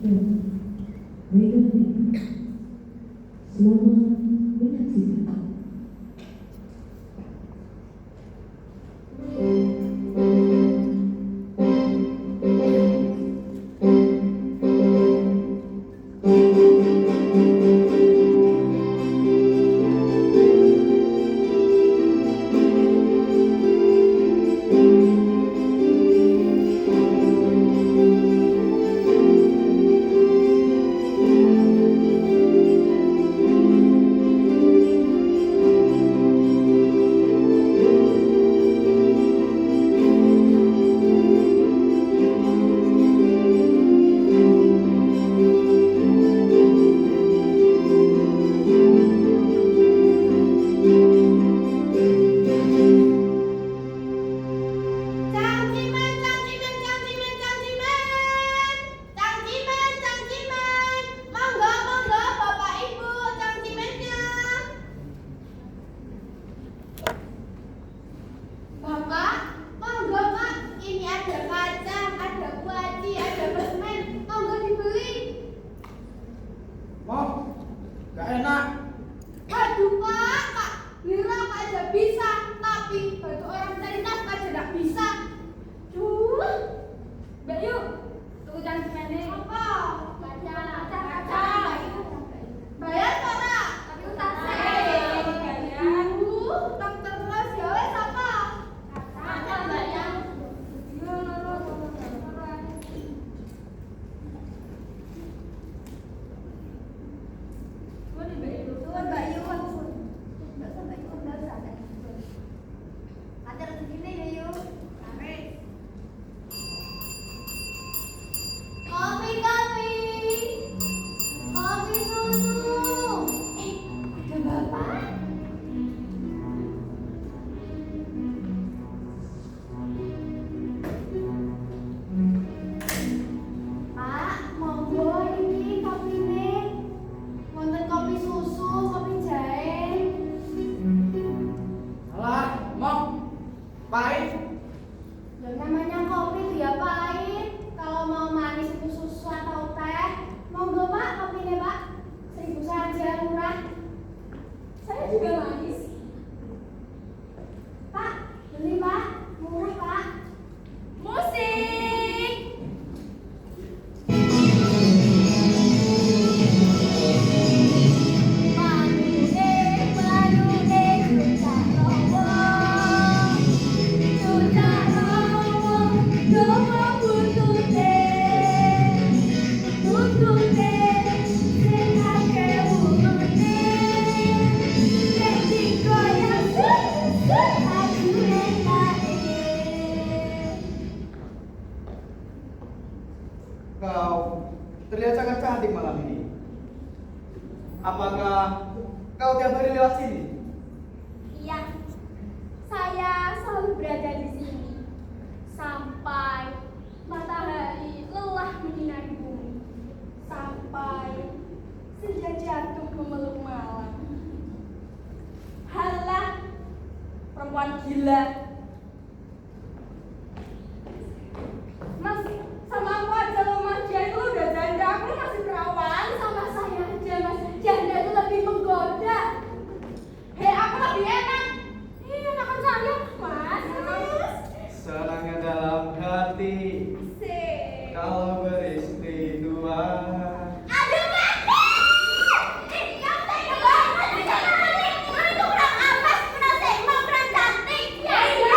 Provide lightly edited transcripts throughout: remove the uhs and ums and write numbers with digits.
Baiklah, selamat menyaksikan. Kau terlihat sangat cantik malam ini. Apakah kau tiap hari lewat sini? Iya, saya selalu berada di sini sampai matahari lelah menyinari bumi, sampai senja jatuh memeluk malam. Halah, perempuan gila. Mas, sama aku aja loh mas, dia itu udah janda, aku masih perawan. Sama saya aja mas, janda itu lebih menggoda. Hei, aku lebih enak. Enakan saya mas. Senangnya dalam hati Asik. kalau beristri dua. Aduh mati! Kamu tega banget sih sama Ali. Kamu itu kurang apas, kurang seimbang, kurang cantik. Ya iya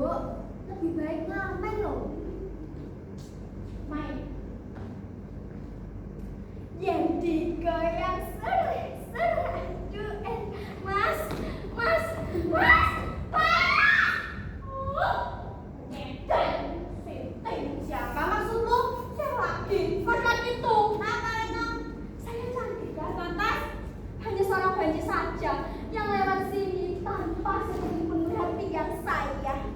Dok. Lebih baik ngamen loh. Main. Yang digoyang seru. Aduh, Mas. Edan, setting. Siapa maksudmu? Saya lagi. Format itu. Apa itu? Saya cantik kan, lantas? Hanya seorang banci saja yang lewat sini tanpa sedikit pun perhatian saya.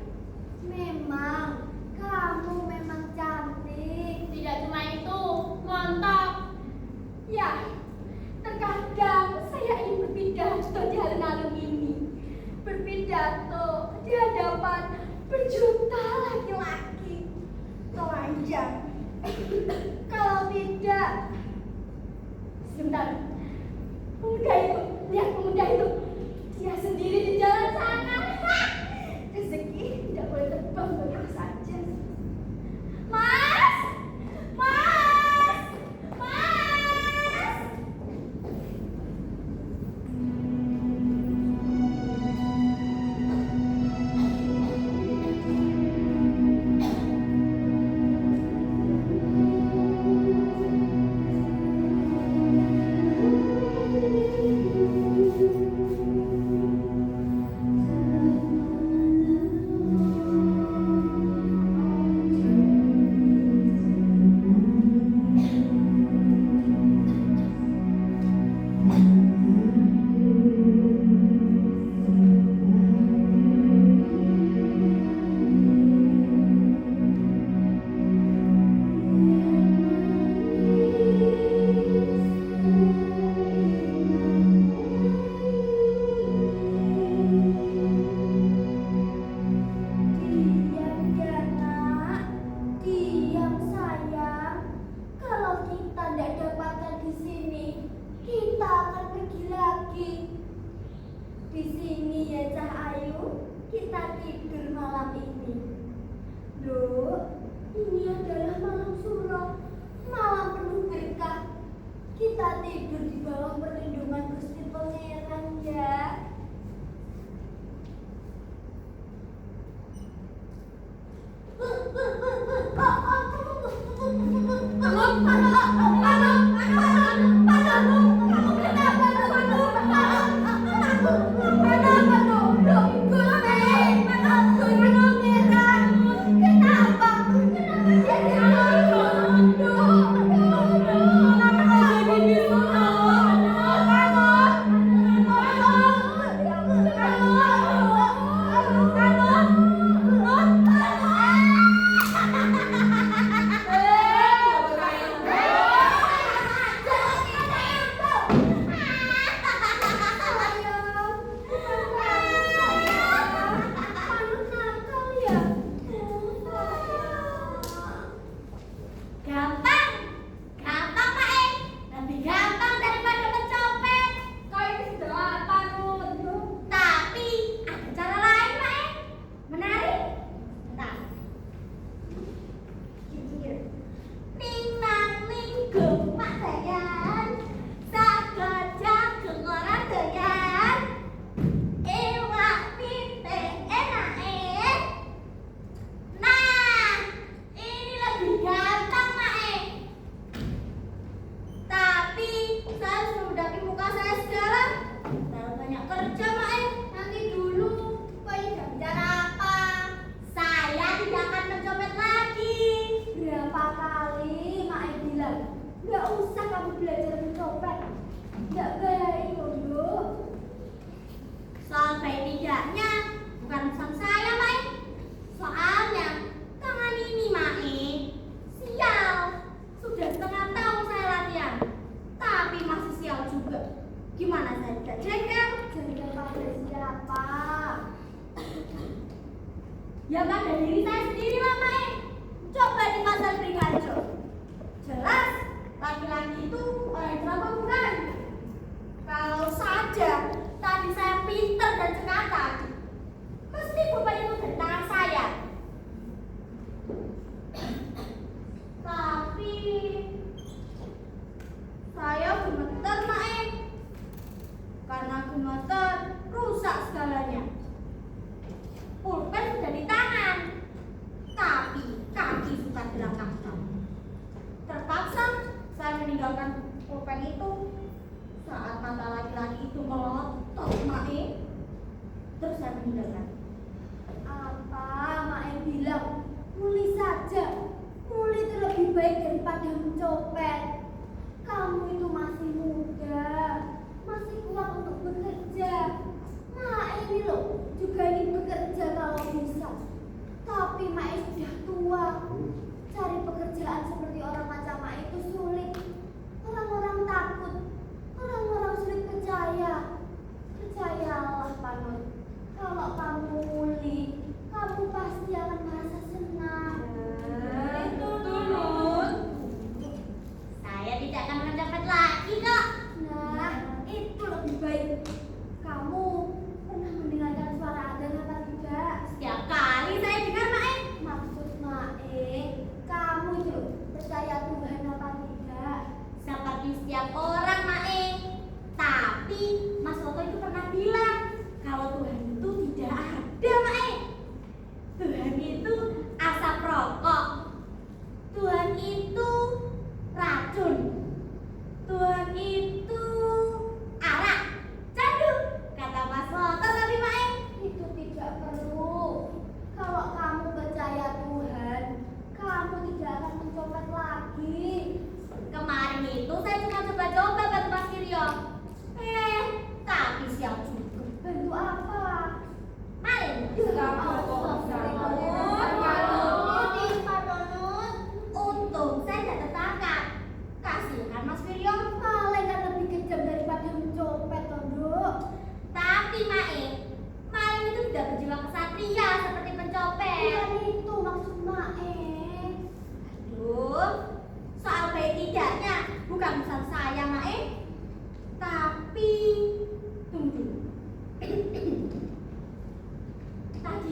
Memang, kamu memang cantik. Tidak cuma itu, mantap. Ya, terkadang saya ingin berpidato di alun-alun ini. Berpidato di hadapan berjuta laki-laki telanjang. Kalau tidak, sebentar. Lihat pemuda itu. Dia sendiri di jalan sana. Rezeki tidak boleh terbang begitu saja. Mas! Di sini ya Cah Ayu, kita tidur malam ini. Loh, ini adalah malam suro, malam penuh berkah. Kita tidur di bawah perlindungan Gusti Pangeran ya. Nggak usah kamu belajar mencopet. Nggak baik, Bondo. Soal baik tidaknya bukan urusan saya, Mae. Soalnya tangan ini, Mae, sial. Sudah setengah tahun saya latihan, tapi masih sial juga. Gimana saya tidak jengkel? Jengkel pada siapa? Ya pada diri saya sendiri lah, Mae. Coba di pasar Beringharjo. Jelas laki-laki itu orang yang apa bukan? Kalau saja tadi saya pintar dan cekatan, mesti beban itu dari tangan saya. Tapi saya gemeter, Mae. Karena gemeter rusak segalanya. Pulpen sudah di tangan.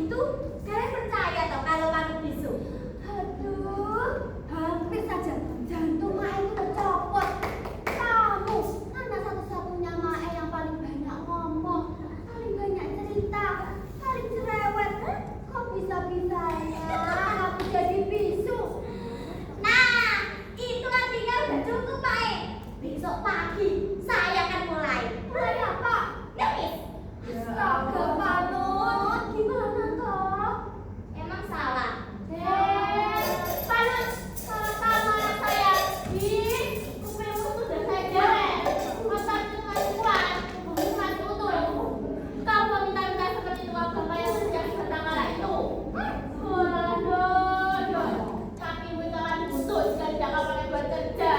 itu, kalian percaya toh kalau kamu bisu? Aduh, hampir saja jantung Mae itu tercopot. Kamu anak satu-satunya Mae yang paling banyak ngomong, paling banyak cerita, paling cerewet. Kok bisa-bisanya aku jadi bisu? Nah, itu artinya udah cukup, Mae. Besok pagi saya akan mulai. Mulai apa? Nulis. Astaga, Pak Nun, gimana toh? Emang salah? Pak Nun, salah saya. Ih, kupingmu sudah saya jelek. Mataku masih kuat, bukan tutur. Kamu minta-minta seperti itu apa yang terjadi pada kala itu? Waduh, kakimu jangan busuk sekali jangan pakai buat kerja.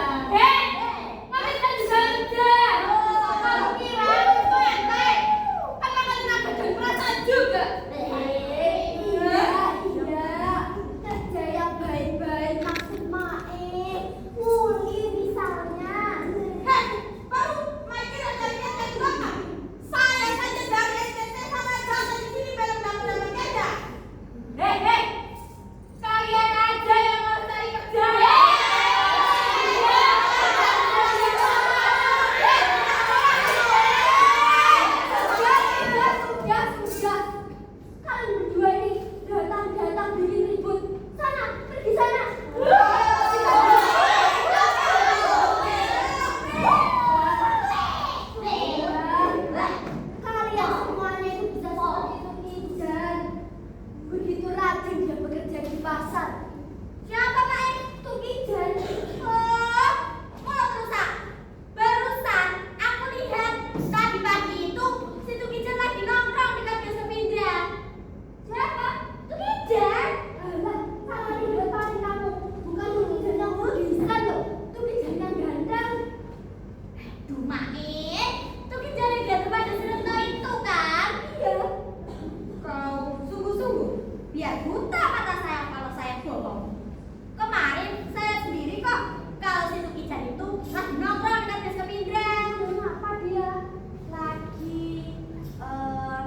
Mami kan juga kerja. Kamu kira itu ente? Kan makan tenaga dan perasaan juga. Iya. Kerja yang baik-baik maksud Mae. Nguli misalnya. Baru Mae kira carinya dari bapak. Saya saja dari STT sama jasa di sini belum dapat kerja. Kalian aja yang mau cari kerja. Sudah. Kalian berdua ini datang bikin ribut. Sana, pergi sana. Kalian semuanya itu bisa seperti itu, Ijan. Begitu rajin dia bekerja di pasar. Siapa Pak? Tukijan. Oh, mulut rusak. Barusan aku lihat tadi pagi itu si Tukijan lagi nongkrong dekat Desa Pindra. Siapa? Tukijan. Alah, salah lihat tadi kamu. Bukan Tukijan yang lukisan loh. Tukijan yang ganteng. Duh, Mae. Tukijan yang ganteng pada Suretno itu kan? Iya. Kau sungguh-sungguh biar buta mata saya kalau saya bohong. Kemarin saya sendiri kok kalau si Tukijan itu lagi nongkrong dekat Desa Pindra. Kenapa dia lagi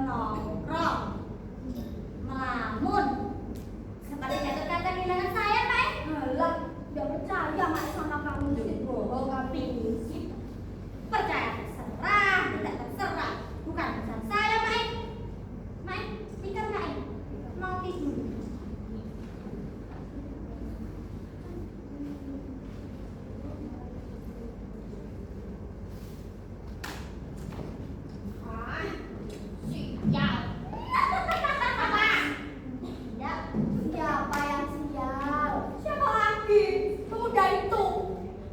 nongkrong melamun seperti jatuh kata kehilangan saya, Pak? Alah, gak percaya Mak sama kamu si bohong kambing ngisi. Percaya terserah, tidak terserah, bukan urusan saya, Pak. Mak, pikir nggak ini? Mau tidur? Siap. Apa? Siapa yang sial? Siapa lagi? Pemuda itu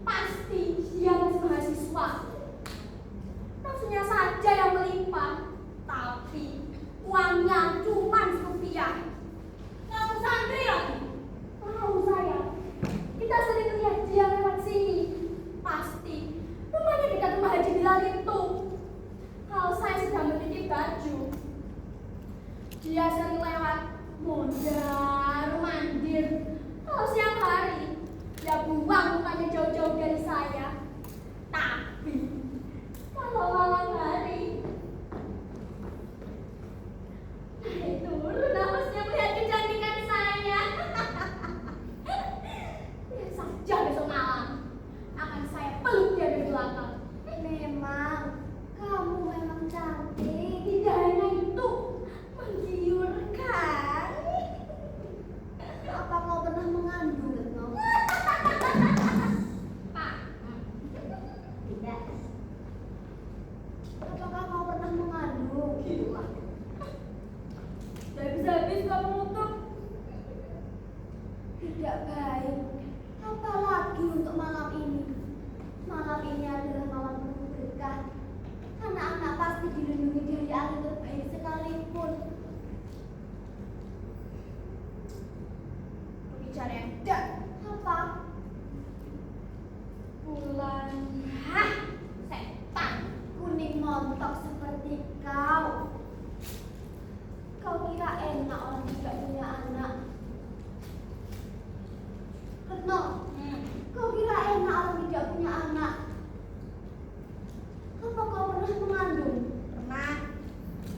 pasti dia masih mahasiswa. Nafsunya saja yang melimpah, tapi uangnya cuma rupiah. Kamu santri lagi? Tahu saya. Kita sering lihat dia lewat sini. Pasti rumahnya dekat rumah Haji Bilal itu. Kalau saya sedang menitip baju, dia sering lewat mondar mandir. Kalau siang hari, dia buang mukanya jauh-jauh dari saya. Tapi kalau malam hari, naik turun nafasnya melihat kecantikan saya. Lihat saja besok malam akan saya peluk dia dari belakang. Memang kamu memang cantik. Tidak hanya itu, menggiurkan. Apa kau pernah mengandung, Retno? Pak, tidak. Apakah kau pernah mengandung? Tidak bisa-habis kau mengutuk. Tidak baik. Apalagi untuk malam ini. Malam ini adalah malam penuh berkah. Anak-anak pasti dilindungi dari angin terbaik sekalipun. Bicara yang tidak. Apa? Bulan. Hah? Setan. Kuning montok seperti kau. Kau kira enak orang tidak punya anak? Retno, kau kira enak orang tidak punya anak? Apa kau pernah mengandung? Pernah.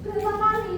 Berapa kali?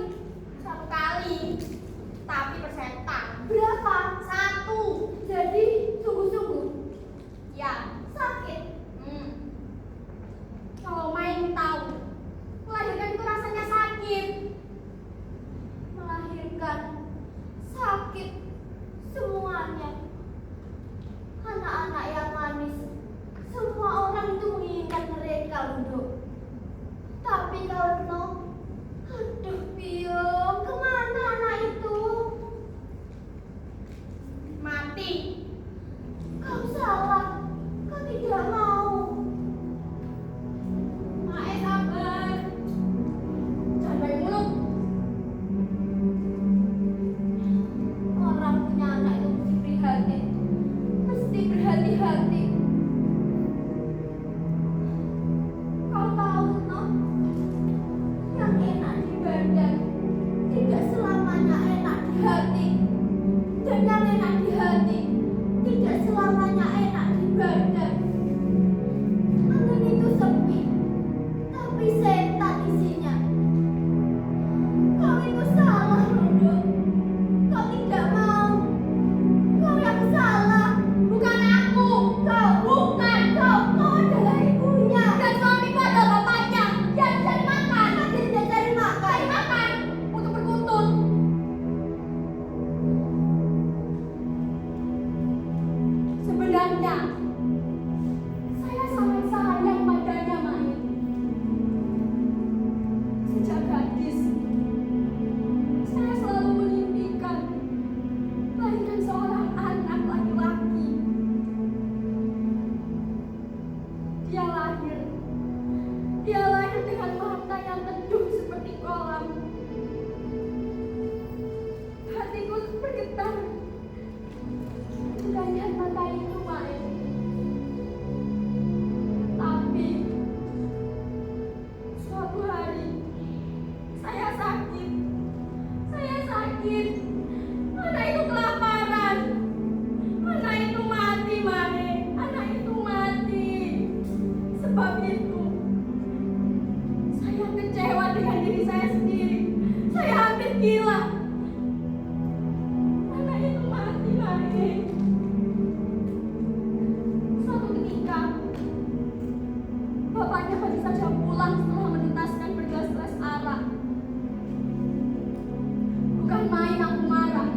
yang enak di hati tidak selamanya enak di badan. Angin itu sepi, tapi setan isinya. Kau itu salah, Rondo. Kau tidak mau. Kau yang salah, bukan aku. Kau bukan, kau adalah ibunya. Dan suamiku adalah bapaknya. Dia cari makan. Dia cari makan untuk berkuntut. Sebenarnya saya sangat sayang padanya, Mai. Sejak gadis, saya selalu memimpikan melahirkan seorang anak laki-laki. Dia lahir dengan mata yang teduh seperti kolam. Hatiku bergetar melihat mata itu, Mai. Tapi suatu hari saya sakit. Anak itu kelaparan. Anak itu mati, Mai. Anak itu mati. Sebab itu saya kecewa dengan diri saya sendiri. Saya hampir gila. Anak itu mati, Mai. Suatu ketika, bapaknya baru saja pulang setelah menuntaskan bergelas-gelas arak. Bukan main aku marah,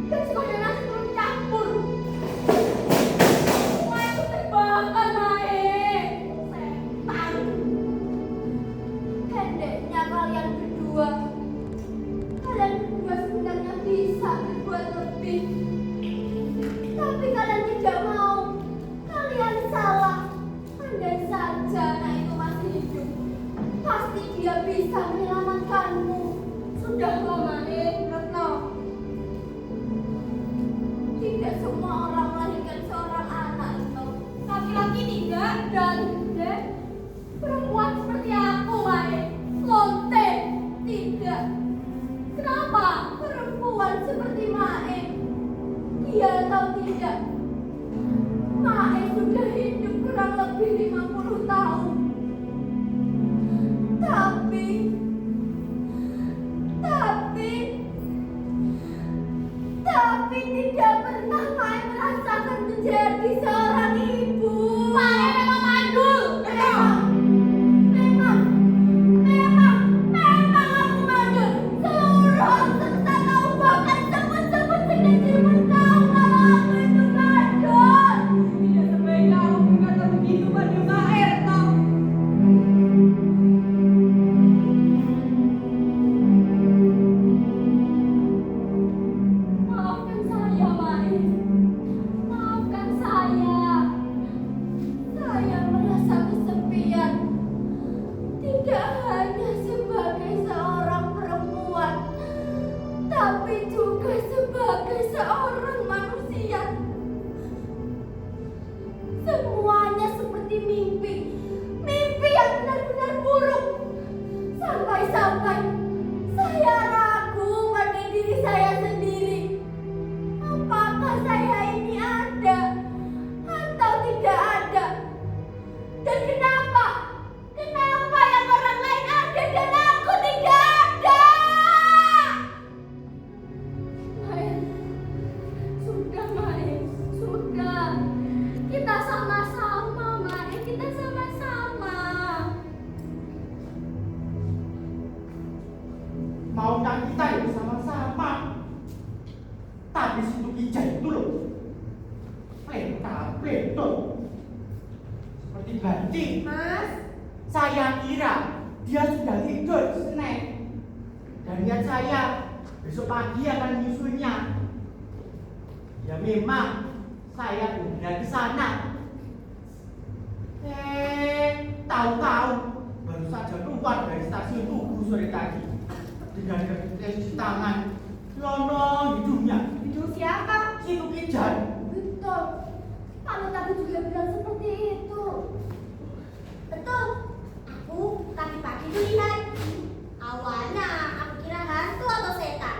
dan sekadar nasi belum campur. Semua itu terbakar, Mae. Setan. Pendeknya kalian berdua sebenarnya bisa berbuat lebih. Tapi kalian tidak mau. Kalian salah. Andai saja anak itu masih hidup, pasti dia bisa menyelamatkanmu. Sudahlah, Mae, Retno. Tidak semua orang melahirkan seorang anak, Retno. Laki-laki tidak, dan perempuan seperti aku, Mae. Lonte tidak. Kenapa? Perempuan seperti Mae. Iya atau tidak? Mae sudah hidup kurang lebih 50 tahun. Tapi tidak pernah Mae merasakan menjadi seorang ibu. Mae memang mandul. Memang aku mandul. Seluruh orang sekitar tahu, bahkan sebut-sebut sekecil-kecil tahu kalau aku itu mandul. Tidak sebaiknya aku berkata begitu pada Mae, Retno. Maafkan saya, Mai. Maafkan saya. Saya merasa kesepian. Tidak hanya sebagai seorang perempuan, tapi juga sebagai seorang manusia. Semuanya seperti mimpi. Mimpi yang benar-benar buruk. Sampai-sampai saya ragu pada diri saya sendiri. Apakah saya ini ada atau tidak ada? Dan kenapa? Kenapa yang orang lain ada dan aku tidak ada? Mai, sudah, Mai, sudah. Kita sama-sama, Mai, kita sama-sama. Maukah kita ya sama-sama? Tadi situ Kijai itu loh, plentot seperti banci. Mas, Saya kira dia sudah tidur snack, dan niat saya besok pagi akan menyusuinya. Ya memang saya udah ke sana. Tahu-tahu baru saja keluar dari stasiun Tugu sore tadi dengan represi tangan lonong hidungnya. hidung siapa? Situ Kijai. Betul. Kamu tadi juga bilang seperti itu. Betul. Aku tadi pagi melihat. Awalnya aku kira hantu atau setan.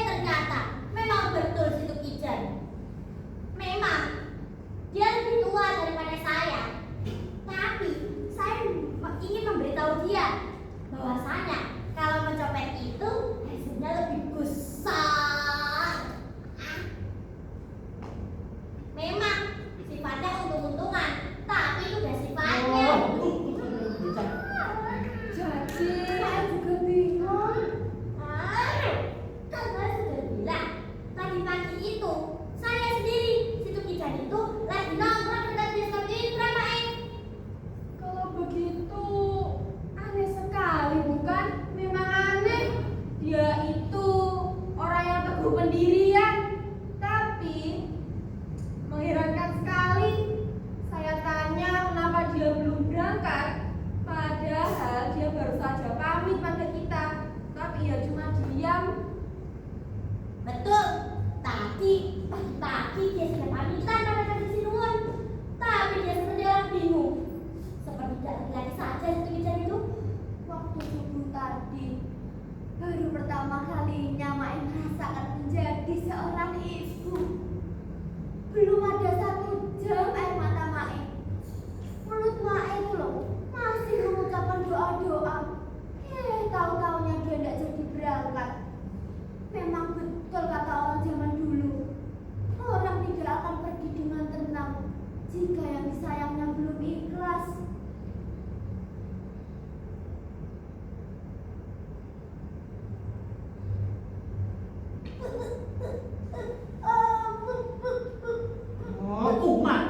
Ternyata memang betul teguh pendirian. Tapi mengherankan sekali. Saya tanya kenapa dia belum berangkat. Padahal dia baru saja pamit pada kita. Tapi ia cuma diam. Betul. Tadi dia sudah pamitan pada Kanjeng Sinuwun. Tapi dia seperti orang bingung. Seperti tidak lagi saja itu bicara itu. Waktu subuh tadi baru pertama kalinya Mae merasakan menjadi seorang ibu. Belum ada 1 jam air mata Mae. Mulut Mae itu loh masih mengucapkan doa-doa. Tahu-tahunya dia tidak jadi berangkat. Memang betul kata orang zaman dulu. Orang tidak akan pergi dengan tenang jika yang disayangnya belum ikhlas. Oh, kuman.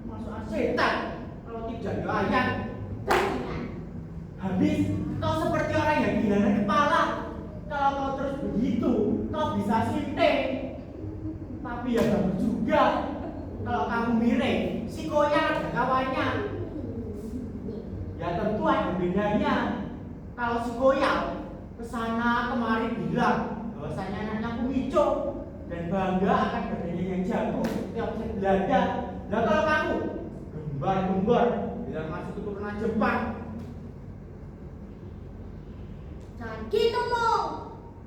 Masukan setan. Kalau tidak layak. Habis kau seperti orang yang kehilangan kepala. Kalau kau terus begitu, kau bisa sinting. Tapi ya bagus juga. Kalau kamu miring, si koyak ada kawannya. Ya tentu ada bedanya. Kalau si koyak kesana kemari bilang bahwasanya anaknya kumico dan bangga akan badannya yang jago setiap belanda. Nah kalau kamu gembar-gembar bilang masih keturunan Jepang. Jangan gitu, Mo.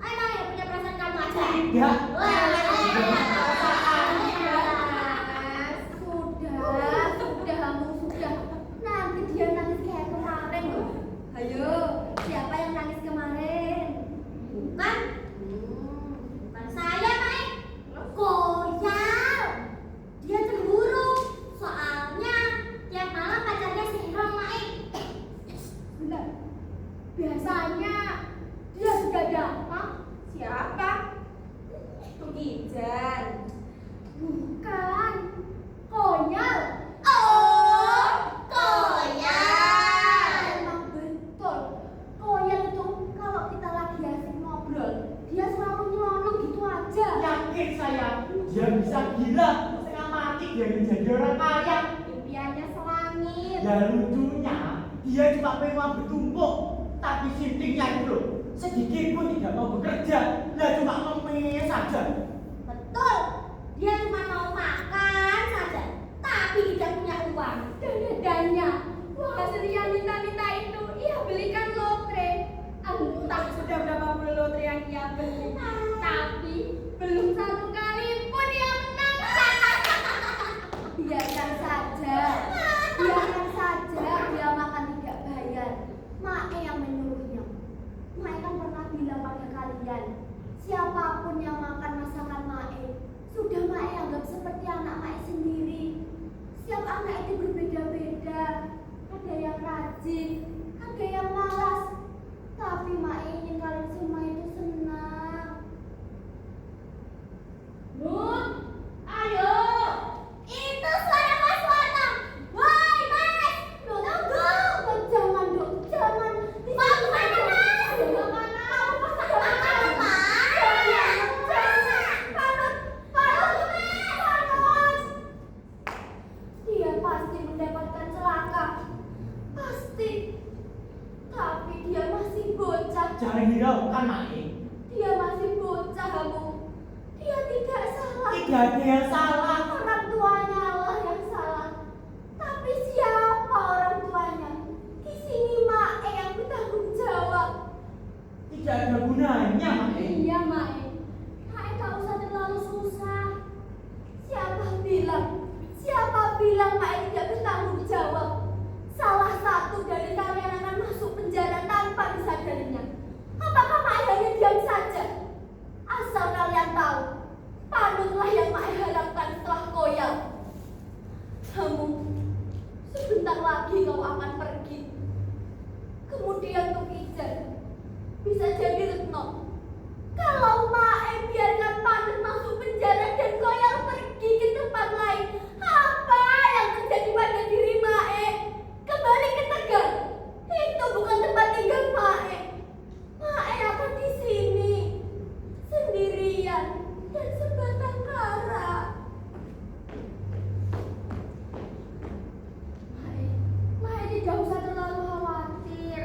Emang yang punya perasaan kamu aja. Tidak. Sudah. Nanti dia nangis kayak kemarin loh. Ayo, siapa yang nangis kemarin? Bukan saya, Mai. Koyal. Dia cemburu. Soalnya tiap malam pacarnya serong, Mai. Benar. Biasanya dia sudah dapat. Siapa? Tukijan. Bukan. Konyol. Oh, Koyal. Emang betul. Koyol itu kalau kita lagi asik ngobrol, dia selalu nyelonong gitu aja. Yakin saya dia bisa gila setengah mati dia menjadi orang kaya. Impiannya selangit. Ya lucunya dia cuma pengen bertumpuk tapi sintingnya itu loh sedikit pun tidak mau bekerja. Dia cuma ngemis saja. Betul. Dia cuma mau makan saja, tapi tidak punya uang. Dan uang hasil yang minta-minta itu ia belikan lotre. Entah sudah berapa puluh lotre yang ia beli, tapi belum 1 kali pun ia menang. Biarkan saja dia makan tidak bayar. Mae yang menyuruhnya. Mae kan pernah bilang pada kalian, siapapun yang makan masakan Mae sudah Mae anggap seperti anak Mae sendiri. Setiap anak itu berbeda-beda. Ada yang rajin, ada yang malas. Tapi Mae ingin kalian semua itu senang. Nun, ayo. Itu suara Mas Wanang. Woi, Mas. Nun, tunggu. Jangan dong, jangan. Mau kemana, Mas? Jangan mana? Kamu masak makan, Mas. Panas. Dia pasti mendapatkan celaka. Pasti. Tapi dia masih bocah. Jangan hiraukan Mae. Dia masih bocah, kamu. Dia tidak salah. Tidak ada yang salah. Orang tuanya lah yang salah. Tapi siapa orang tuanya? Di sini Mae yang bertanggung jawab. Tidak ada gunanya Mae. Iya, Mae. Mae tak usah terlalu susah. Siapa bilang Mae tidak bertanggung jawab? Salah satu dari kalian akan masuk penjara tanpa disadarinya. Apakah Mae hanya diam saja? Asal kalian tahu, panutlah yang Mae harapkan setelah koyal. Kamu, sebentar lagi kau akan pergi. Kemudian Tukijan, bisa jadi Retno. Kalau Mae biarkan Panut masuk penjara dan koyal pergi ke tempat lain, apa yang terjadi pada diri Mae? Kembali ke Tegal. Itu bukan tempat tinggal Mae. Mae akan di sini sendirian. dan sebatang kara. Mae tidak usah terlalu khawatir.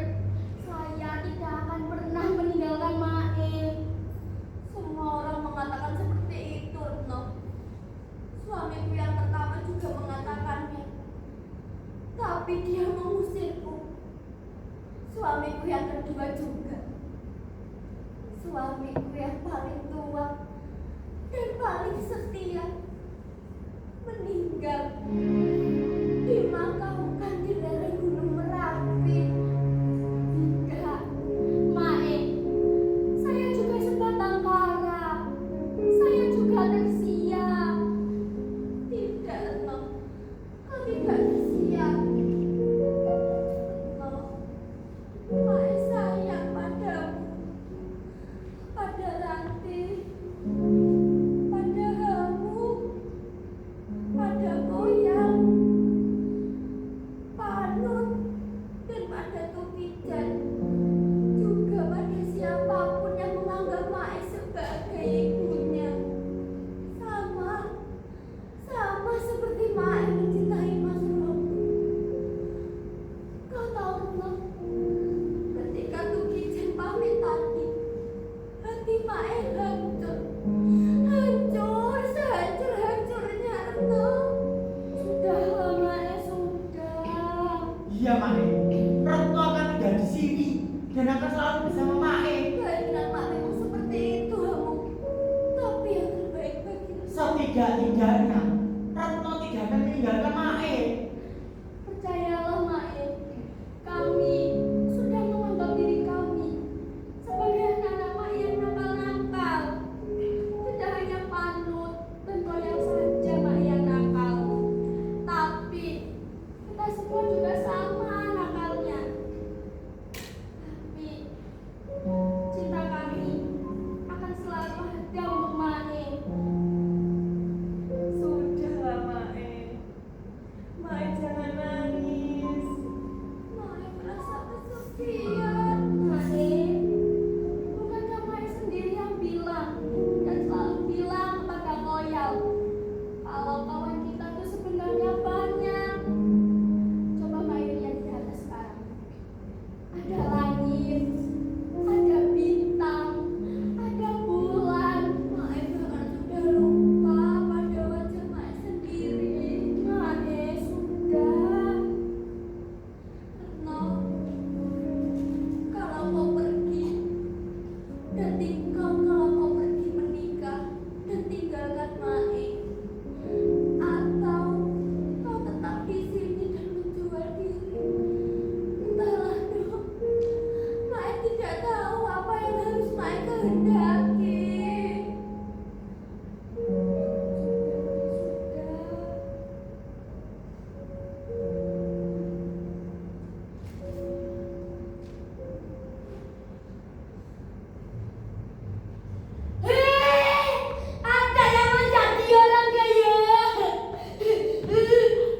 Saya tidak akan pernah meninggalkan Mae. Semua orang mengatakan seperti itu, Retno. Suamiku yang pertama juga mengatakannya. Tapi dia mengusirku. Suamiku yang kedua juga. Suamiku yang paling tua dan paling setia meninggal, dimakamkan di lereng Gunung Merapi. Tidak, Mae, saya juga sebatang kara. Saya juga tersia. Tidak, Retno, kau tidak tersia. Retno, Mae sayang padamu, pada Ranti, pada Hamu, pada Goyang, Panut, dan pada Tukijan, juga pada siapapun yang menganggap Mae sebagai ibunya. Sama seperti Mae mencintai Mas Robi. Kau tahu, Retno, ketika Tukijan pamit tadi, hati Mae hancur sehancur-hancurnya, Retno. Sudahlah, Mae, sudah. Iya, Mae. Retno akan tinggal di sini dan akan selalu bersama Mae. Keinginan Mae memang seperti itu, Hamu. Tapi yang terbaik bagi Retno. Setidak-tidaknya Retno tidak akan meninggalkan Mae. Percayalah, Mae, kami sudah menganggap diri kami sebagai anak-anak Mae yang nakal-nakal. Tidak hanya Panut dan Goyang saja Mae yang nakal, tapi kita semua juga sama nakalnya. Tapi cinta kami akan selalu ada untuk Mae. Sudahlah, Mae. Mae, jangan nangis. Mae merasa kesepian. Mae, bukankah Mae sendiri yang bilang dan selalu bilang kepada Goyal kalau kawan kita tuh sebenarnya banyak. Coba Mae lihat di atas sekarang. Ada langit, ada bintang, ada bulan. Mae bahkan sudah lupa pada wajah Mae sendiri. Mae, sudah. Retno, kalau kau pergi kalau kau pergi menikah dan tinggalkan Mae, atau kau tetap di sini dan menjual diri, entahlah, dong. Mae tidak tahu apa yang harus Mae kehendaki. Ada yang menjadi orang kaya.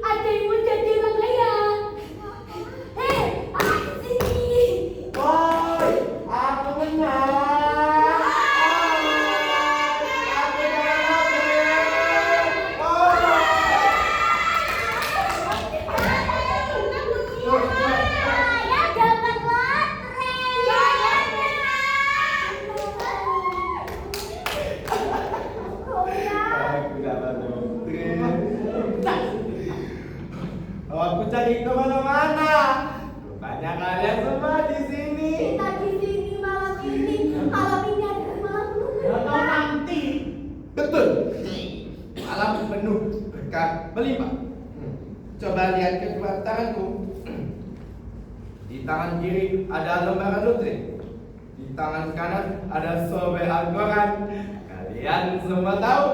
Ada yang menjadi orang kaya. Sini. Woi, aku menang. Aku Saya dapat lotre. Aku dapat dompet. Aku cari kemana-mana. Rupanya kalian semua di sini. Kita di sini malam ini adalah malam Gak tahu nanti. Betul. Malam penuh berkah melimpah. Coba lihat kedua tanganku. Di tangan kiri ada lembaran lotre. Di tangan kanan ada sobekan koran. Kalian semua tahu,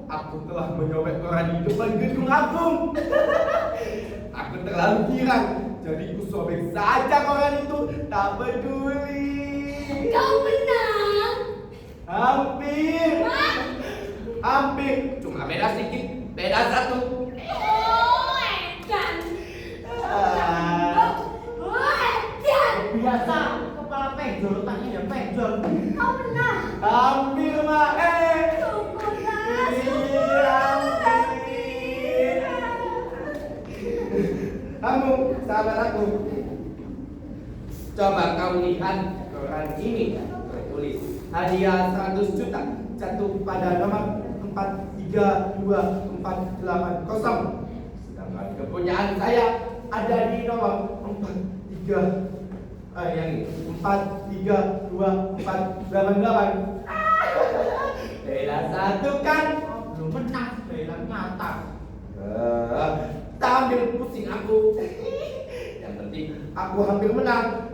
aku telah menyobek koran di depan gedung agung. Aku terlalu girang, jadi ku sobek saja koran itu, tak peduli. Kau menang. Hampir. Hah? Hampir. Cuma beda sedikit, beda satu. Oh, edan. Ah. Oh, edan. Biasa kepala penjol, otaknya ya penjol. Kau menang. Hampir, Mak. Syukur. Coba kau lihat koran ini tertulis hadiah 100 juta jatuh pada nomor 432480. Sedangkan kepunyaan saya ada di nomor 432488. Beda satu kan? Belum menang, bela nyata. Tak ambil pusing aku. Yang penting aku hampir menang.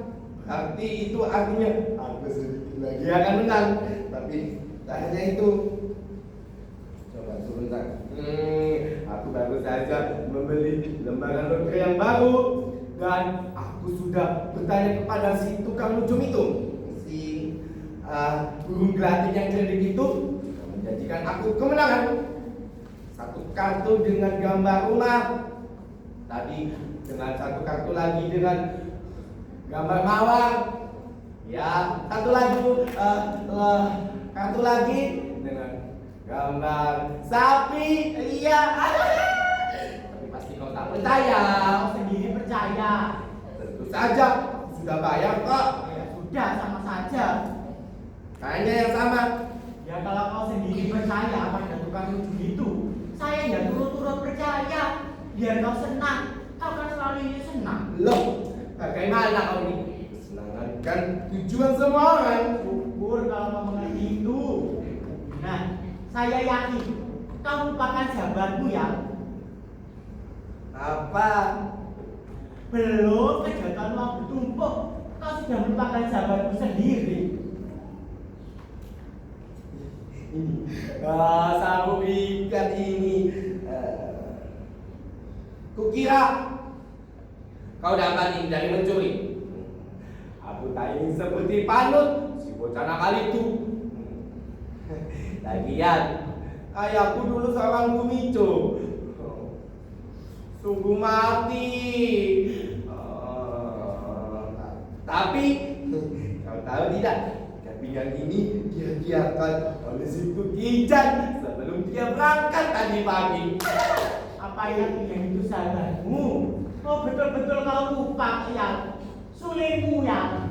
Berarti itu artinya aku sedikit lagi akan menang. Tapi tak hanya itu. Coba sebentar. Aku baru saja membeli lembaran lotre yang baru. Dan aku sudah bertanya kepada si tukang lucum itu, si burung gelatin yang cerdik itu, menjanjikan aku kemenangan. Satu kartu dengan gambar rumah, tadi dengan satu kartu lagi dengan gambar mawar, ya satu lagi kartu lagi dengan gambar sapi, iya. Tapi pasti kau tak percaya. Kau sendiri percaya. Tentu saja, sudah bayar kok. Ya sudah, sama saja. Kayaknya yang sama. Ya kalau kau sendiri percaya pada tukang lucu itu, saya ya turut-turut percaya. Biar kau senang, kau kan selalu ingin senang. Loh, bagaimana kau ini? Kesenangan kan tujuan semua orang. Syukur kalau kau mengerti itu. Nah, saya yakin kau merupakan sahabatmu ya. Apa? Belum kejahatan uang bertumpuk, kau sudah merupakan sahabatmu sendiri. Sabuk ikat ini. Kukira kau dapat ini dari mencuri. Aku tak ingin seperti Panut, si bocah nakal itu. Lagian, ayahku dulu seorang bumico. Sungguh mati. Tapi kau tahu tidak, kambing ini dia diakan oleh si Tukijan sebelum dia berangkat tadi pagi. Apa yang itu sahabatmu? Oh betul-betul kau lupa ya, sulingmu ya.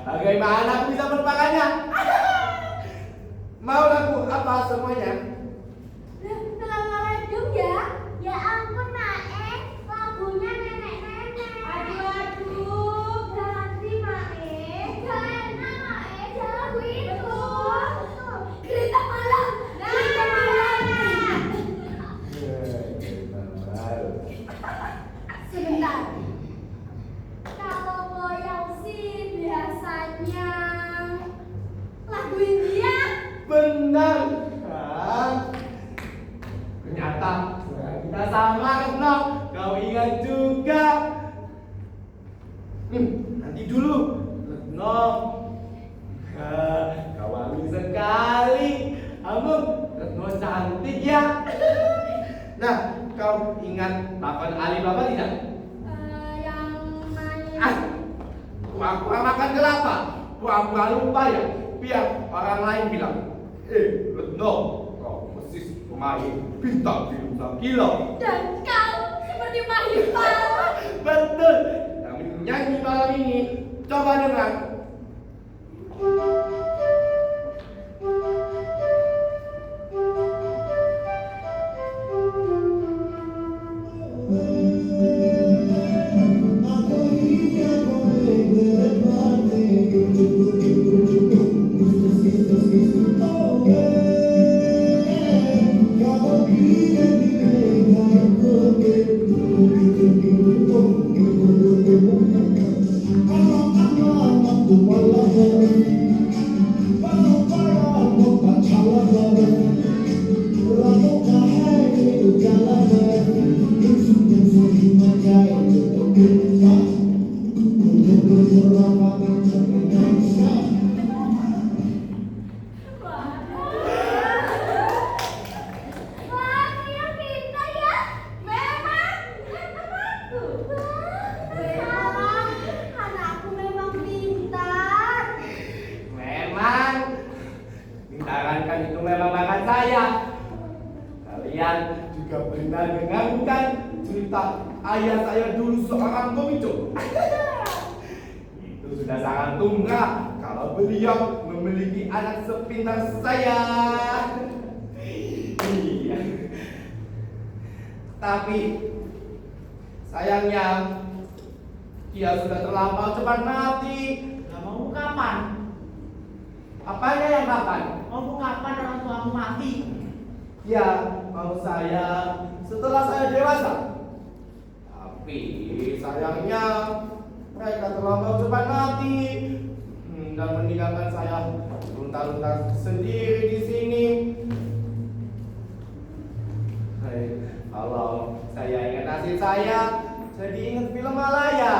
Bagaimana aku bisa melupakannya? Mau laku apa semuanya? Lagu ya? Ya ampun Mae, lagunya nenek-nenek. Aduh, ganti Mae. Jangan Mae, jangan lagu itu. Cerita malam, cerita malam. Sebentar. Kalau goyang sih biasanya lagu India. Benar kan? Ternyata kita sama Retno. Kau ingat juga. Nanti dulu Retno. Kau wangi sekali. Kamu Retno cantik ya. Nah, kau ingat Bapak Alibaba tidak? Yang main. Pura-pura makan kelapa. Pura-pura lupa ya. Biar orang lain bilang, Retno, kau persis pemain bintang film Sakila. Dan kau seperti Mahita. Betul. Kami nyanyi malam ini. Coba dengar. Wah, dia pintar ya. Memang anakku. Anakku memang pintar. Memang pintaran kan itu memang bakat saya. Kalian juga pernah dengar bukan cerita ayah saya dulu seorang komito. Itu sudah sangat lumrah kalau beliau memiliki anak sepintar saya. Iya. Tapi sayangnya dia sudah terlampau cepat mati. Lah mau kapan? Apanya yang kapan? Mau kapan orang tuamu mati? Ya, mau saya setelah saya dewasa. Tapi sayangnya mereka terlampau cepat mati dan meninggalkan saya lunta-lunta sendiri di sini. Kalau saya ingat nasib saya, jadi ingat film Malaya.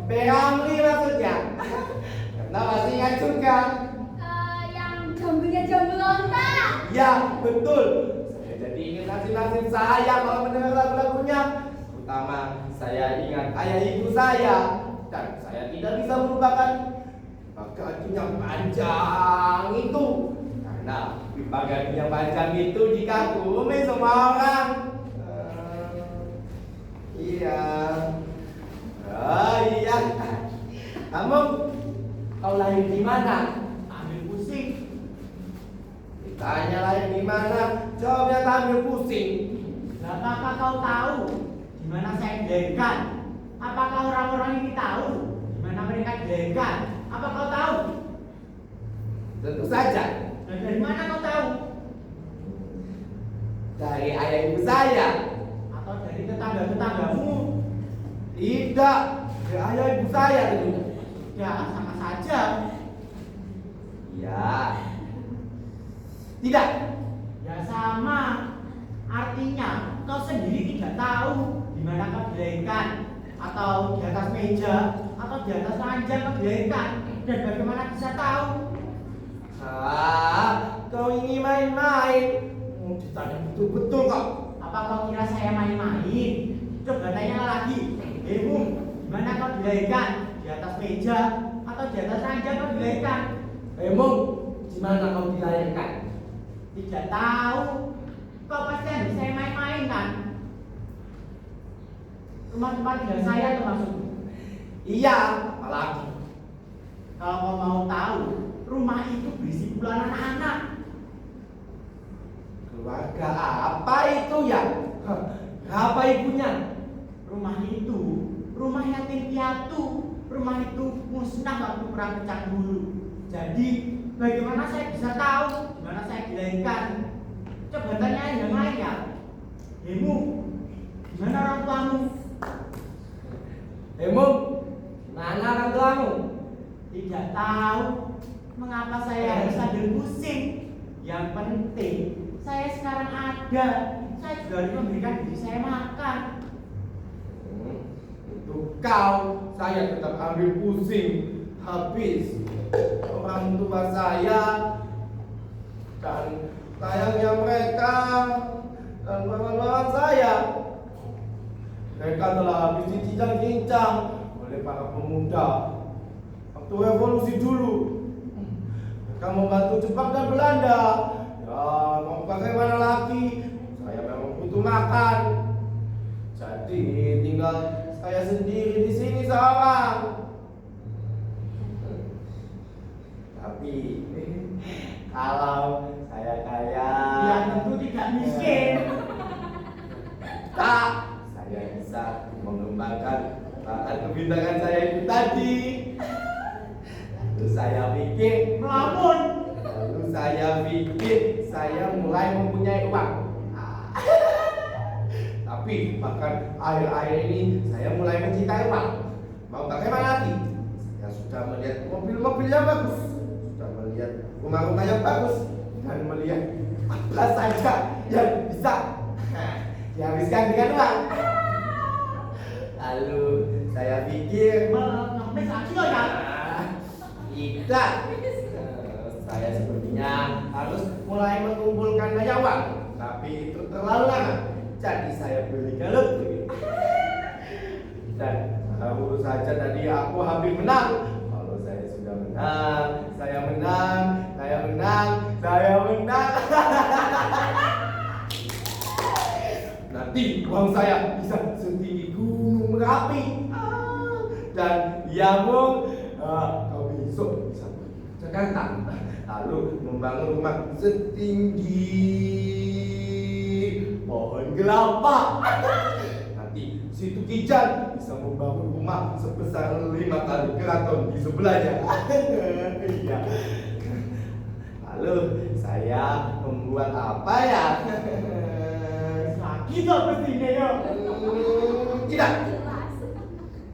Peramli maksudnya. Karena masih ingat juga. Yang jambunya jambu lonta. Ya, betul. Saya jadi ingat nasib-nasib saya kalau mendengar lagu-lagunya. Terutama saya ingat ayah ibu saya. Dan saya tidak bisa melupakan gajinya panjang itu. Karena pipa gajinya panjang itu dikagumi semua orang. Iya. Oh iya. Kamu kau lahir di mana? Ambil pusing. Ditanya lahir di mana? Jawabnya tak ambil pusing. Lah apakah kau tahu di mana saya dilahirkan? Apakah orang-orang ini tahu di mana mereka dilahirkan? Apa kau tahu? Tentu saja. Dan dari mana kau tahu? Dari ayah ibu saya. Atau dari tetangga-tetanggamu? Tidak. Dari ayah ibu saya tentunya. Ya, sama saja. Ya. Tidak. Ya sama. Artinya kau sendiri tidak tahu di mana kau dilahirkan, atau di atas meja, atau di atas ranjang kau dilahirkan. Dan bagaimana bisa tahu? Kau ini main-main. Ditanya betul-betul kok. Apa kau kira saya main-main? Coba tanya lagi. Bung, di mana kau dilahirkan? Di atas meja atau di atas ranjang kau dilahirkan? Emang di mana kau dilahirkan? Tidak tahu. Kau pasti harus saya main-main kan? Rumah tempat tinggal saya tuh maksudmu? Iya, apalagi. Kalau kau mau tahu, rumah itu berisi puluhan anak-anak. Keluarga apa itu ya? Apa ibunya? Rumah itu, rumah yatim piatu. Rumah itu musnah waktu perang pecah dulu. Jadi, bagaimana saya bisa tahu di mana saya dilahirkan? Coba tanya yang lain ya. Hemu, di mana orang tuamu? Emang mana orang tuamu? Tidak tahu. Mengapa saya harus ambil pusing? Yang penting, saya sekarang ada. Saya juga harus memberikan diri saya makan. Untuk kau, saya tetap ambil pusing. Habis orang tua saya dan sayangnya mereka dan kawan-kawan saya, mereka telah habis dicincang-cincang oleh para pemuda waktu revolusi dulu. Mereka membantu Jepang dan Belanda. Ya, mau bagaimana lagi? Saya memang butuh makan. Jadi tinggal saya sendiri di sini seorang. Tapi kalau saya kaya, Ya tentu tidak miskin. tak, saya bisa mengembangkan bakat kebintangan saya itu tadi. Lalu saya pikir, Melamun. lalu saya pikir saya mulai mempunyai uang. Tapi bahkan akhir-akhir ini saya mulai mencintai uang. Mau bagaimana lagi? Saya sudah melihat mobil-mobil yang bagus, sudah melihat rumah-rumah yang bagus, dan melihat apa saja yang bisa dihabiskan dengan uang. Lalu saya pikir, Mengemis lagi loh ya. tidak. Saya sepertinya harus mulai mengumpulkan banyak uang, tapi itu terlalu lama. Jadi saya beli galuh. Dan baru saja tadi aku hampir menang. Kalau saya sudah menang, saya menang, saya menang, saya menang. Dan uang saya bisa setinggi gunung Merapi. Dan ya Mung, kau besok bisa pergi ke Jakarta, lalu membangun rumah setinggi pohon kelapa. Nanti situ Kijan bisa membangun rumah sebesar 5 kali keraton di sebelahnya. Iya. Lalu saya membuat apa ya? Sakit apa sih ini ya? Tidak. Jelas.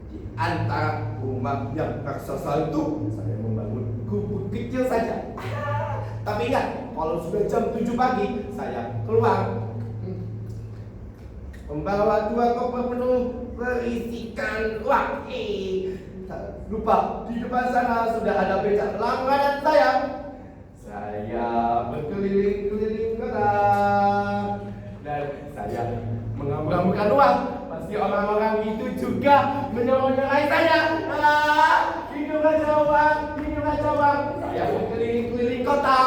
Di antara rumah yang raksasa itu, saya membangun gubuk kecil saja. Tapi ingat, kalau sudah jam 7 pagi, saya keluar membawa 2 koper penuh berisikan uang. Lupa, di depan sana sudah ada becak langganan saya. Saya berkeliling-keliling kota dan saya mengambil uang. Pasti orang-orang itu juga menyeronai saya. Hidup Raja Uang, hidup Raja Uang. Saya berkeliling-keliling kota.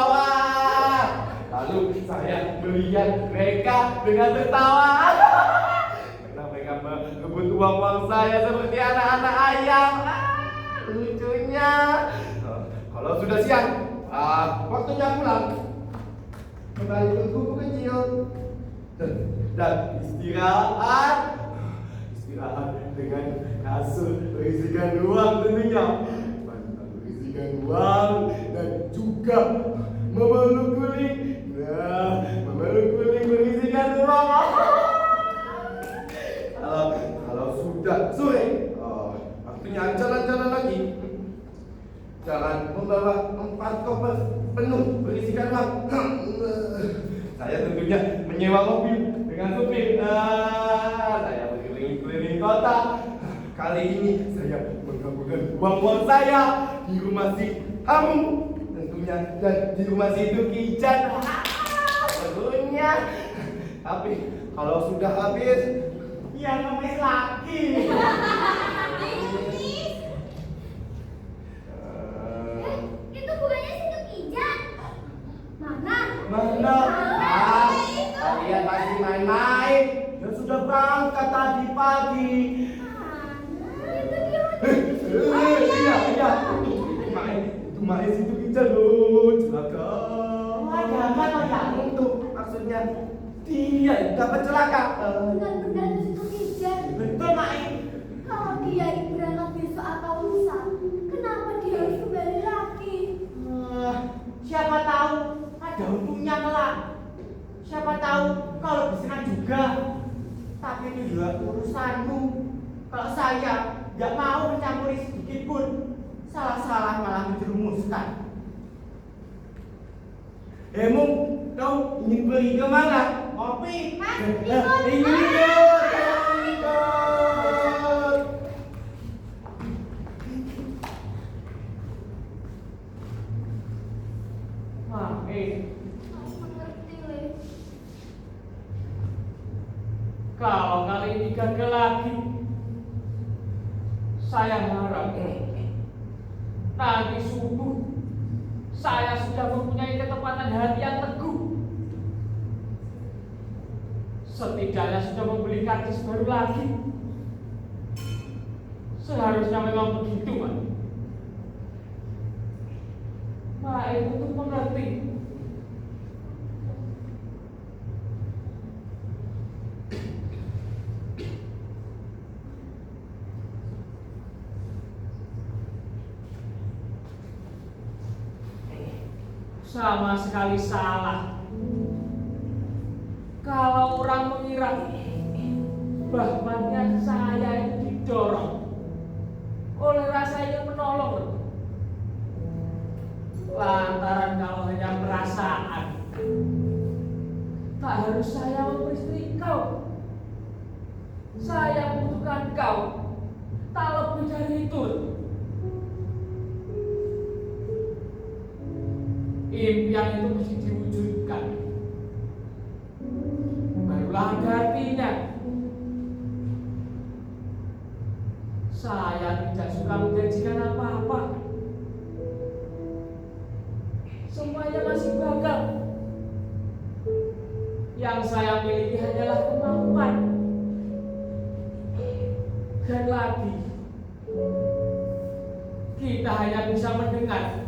Lalu saya melihat mereka dengan tertawa. Karena mereka merebut uang-uang saya seperti anak-anak ayam. Lucunya. Kalau sudah siang, waktunya pulang. Kembali ke gubuk kecil dan istirahat dengan kasur berisikan uang tentunya, bantal berisikan uang dan juga memeluk guling. Memeluk guling berisikan uang. Kalau sudah sore, waktunya jalan-jalan lagi. Jangan membawa 4 koper penuh berisikan uang. Saya tentunya menyewa mobil dengan supir. Saya berkeliling-keliling kota. Kali ini saya menggabungkan uang-uang saya di rumah si Hamu tentunya, dan di rumah si Kijan tentunya. Tapi kalau sudah habis, Ya ngemis lagi. Itu bukannya situ Kijan. Mana? mana? Kalian masih main-main? Ya sudah berangkat tadi pagi. Iya. Itu main situ Kijan loh, celaka. Ada apa toh ya? Itu maksudnya dia yang dapat celaka. Benar-benar itu situ Kijan. Betul main. Kalau dia berangkat besok atau lusa, kenapa dia harus kembali lagi? Siapa tahu ada untungnya kelak. Siapa tahu kalau disenang juga. Tapi itu juga urusanmu. Kalau saya nggak mau mencampuri sedikit pun, salah-salah malah menjerumuskan. Mung, kau ingin pergi ke mana? Kopi, Mas, Ingin ikut. mengerti, Le. kalau kali ini gagal lagi, saya harap nanti subuh saya sudah mempunyai ketepatan hati yang teguh. Setidaknya sudah membeli karcis baru lagi. Seharusnya memang begitu, Pak. Pak itu tuh mengerti. Sama sekali salah. Kalau orang mengira bahwa niat saya itu didorong oleh rasa ingin menolong, lantaran kalau hanya perasaan, tak harus saya memperistri kau. Saya membutuhkan kau, tak lebih dari itu. Impian itu mesti diwujudkan. Barulah ada artinya. Saya tidak suka menjanjikan apa-apa. Semuanya masih gagal. Yang saya miliki hanyalah kemampuan. hanya bisa mendengar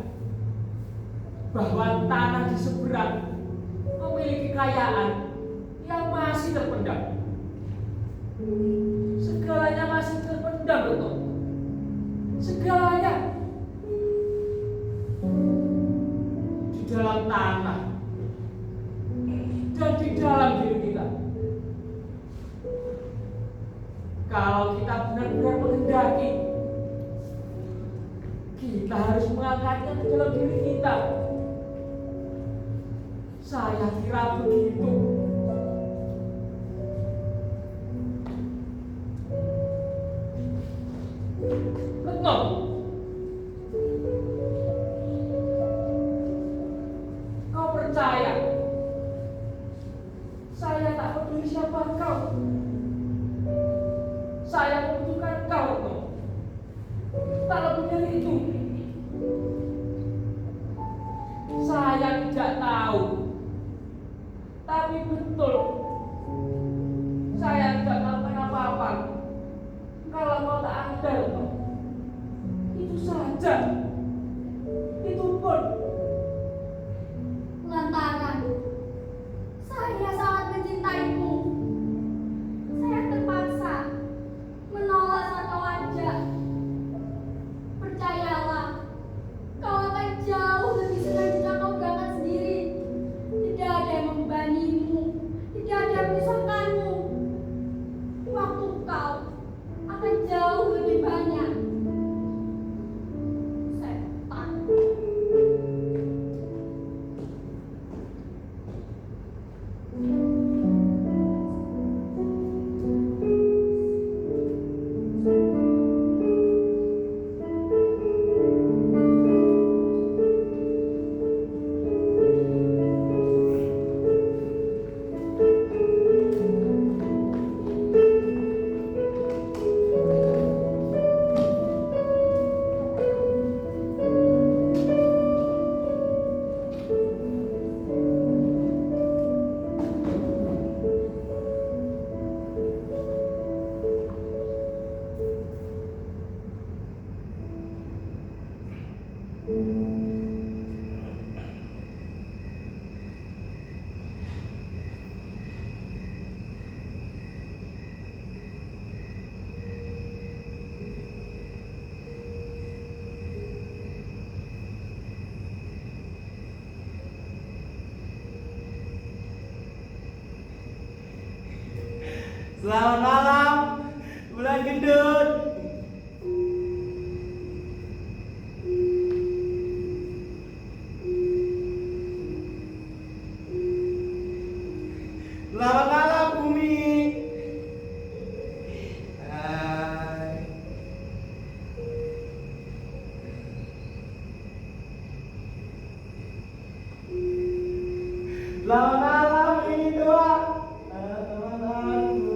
bahwa tanah di seberang memiliki kekayaan yang masih terpendam. Segalanya masih terpendam, betul. Segalanya di dalam tanah dan di dalam diri kita. Kalau kita benar-benar menghendaki, kita harus mengangkatnya ke dalam diri kita. Saya kira begitu. Betul. Kau percaya? Saya tak peduli siapa kau. Saya membutuhkan kau, Retno. Tak lebih dari itu. Saya tidak tahu, tapi betul saya tidak melakukan apa-apa kalau kau tak ada, Retno. Itu saja. Itu pun Lantaran saya sangat mencintaimu, saya terpaksa menolak satu wajah. Percayalah, kau akan jauh lebih senang jika kau berangkat sendiri. Tidak ada yang membebanimu, tidak ada yang memisahkanmu. Waktu kau akan jauh lebih banyak. Setan. Selamat malam, bulan gendut. Selamat malam, bumi. Hai. Selamat malam, ini tua. Selamat malam, Bu.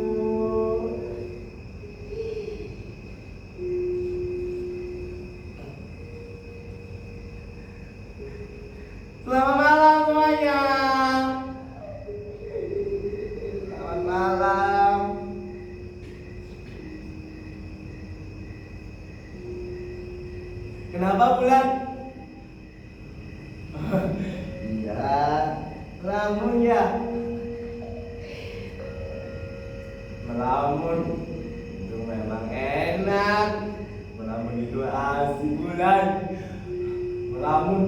Selamat malam semuanya. Selamat malam. Kenapa bulan? Iya, melamun ya. Melamun itu memang enak. Melamun itu asik bulan. Melamun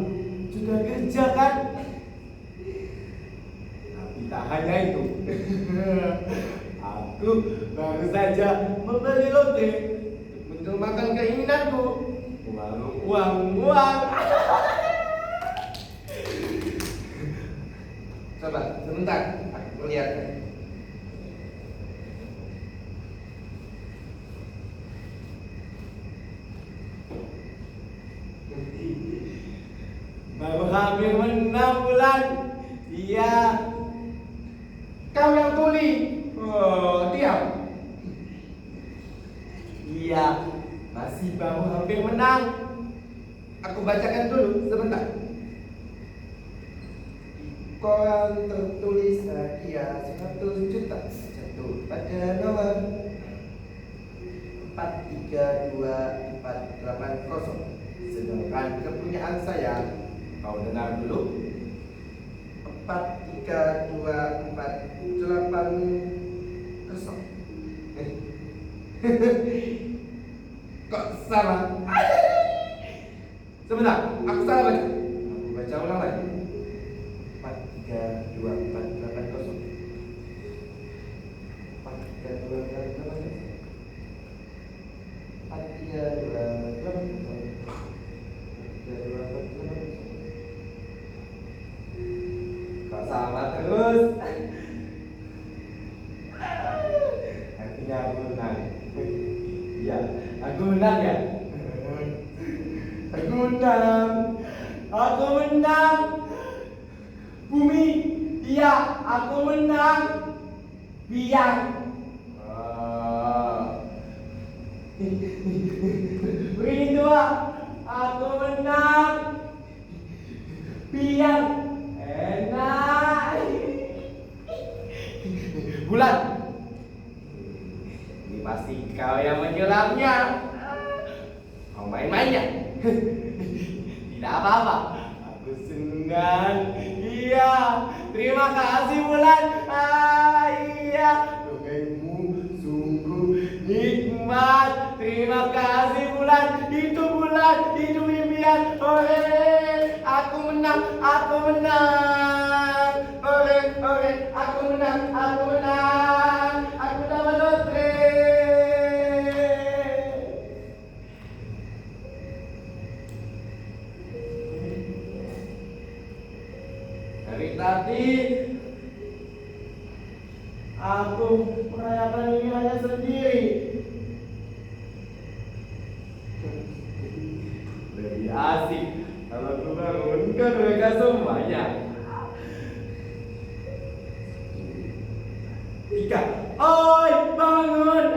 juga kerja kan? Tapi tak hanya itu. Aku baru saja membeli lotre untuk makan keinginanku. Uang. Coba sebentar, aku melihatkan. Baru hampir menang bulan. Iya. Kau yang tuli. Oh, Diam. iya. Masih baru hampir menang. Aku bacakan dulu sebentar. Koran tertulis hadiah 100 juta jatuh pada nomor 432480. Sedang pertanyaan saya. Kau dengar dulu. 4, 3, 2, 4, 8, 0. Kok salah? Sebentar, aku salah baca. Aku baca ulang lagi. 4, 3, 2, 4, 8, 0. 4, 3, 2, 4, 8, 0. 4, 3, 2, 8, 0. 4, 3, 2, 4, 8, 0. Kok sama terus? Artinya aku menang. Iya, aku menang ya. Aku menang. Aku menang. Bumi, iya, aku menang. Biang. Beri dua. Aku menang. Biang. Enak. Bulan. Ini pasti kau yang menjelapnya. Kau main-main ya? Tidak apa-apa. Aku senang. Iya. Terima kasih Bulan. Iya. Dongengmu sungguh nikmat. Terima kasih Bulan. Itu Bulan. Itu impian. Ore. Aku menang. Aku menang. Ore. Ore. Aku menang. Aku menang. Aku dapat lotre. Dari tadi aku merayakan ini hanya sendiri. Lebih asik kalau aku bangunkan mereka semuanya. 3. Oi, bangun,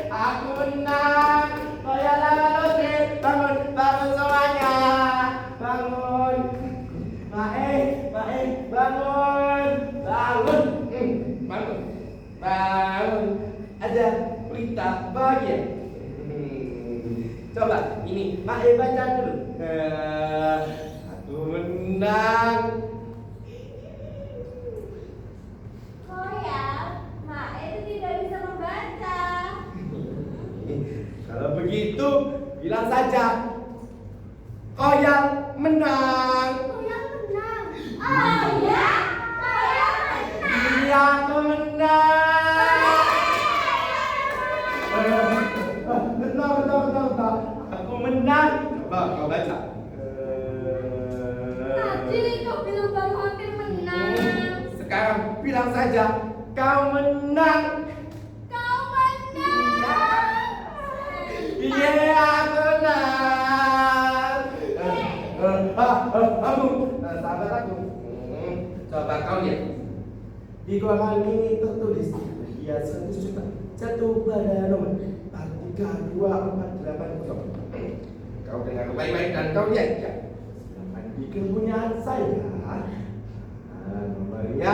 aku menang. Saya lawan lotre. Bangun, bangun semuanya. Bangun. Mae, bangun. Bangun. Bangun. Bangun. Ada berita bahagia. Coba ini Mae baca dulu. Aku menang. Oh ya, Mae itu tidak bisa membaca. Kalau begitu bilang saja kau yang menang. Oh yang menang. Oh ya, saya menang. Iya, aku menang. Bentar. Aku menang. Coba kau baca. Tadi kau bilang baru hampir menang. Sekarang bilang saja kau menang. Kau menang. Iya, aku menang. Kamu, sahabat aku. Coba kau lihat. Di koran ini tertulis hadiah 100 juta jatuh pada nomor 43248. Kau dengar baik-baik dan kau lihat ya. Silakan di kepunyaan saya. Nomornya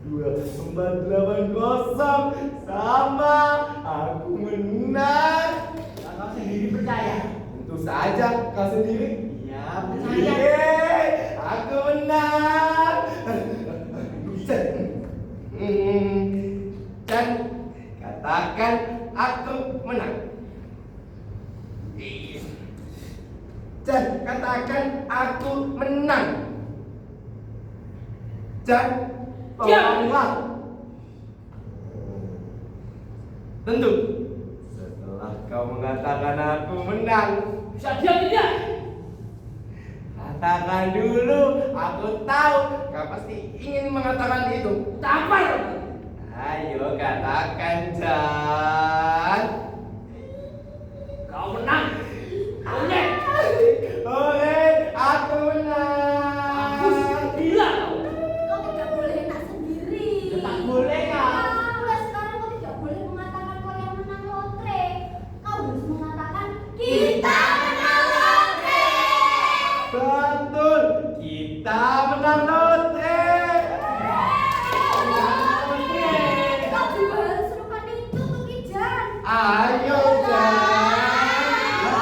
32480 sama. Aku menang. Kau sendiri percaya? Tentu saja kau sendiri. Iya, percaya. Yeay, aku menang. Dan katakan aku menang. Dan katakan aku menang. Dan tolonglah. Tentu setelah kau mengatakan aku menang. Bisa diam tidak? Katakan dulu, aku tahu kau pasti ingin mengatakan itu. Tampar. Ayo katakan, Jan. Kau menang. Kau menang. Oke, aku menang. Aku gila kau. Kau tidak boleh nak sendiri. Ya, tak boleh, Kak. Ya, mulai sekarang kau tidak boleh mengatakan kau yang menang lotre. Kau harus mengatakan kita menang lotre. Betul, kita menang lotre. Kau juga harus serukan itu untuk Ijan. Ayo, Jan.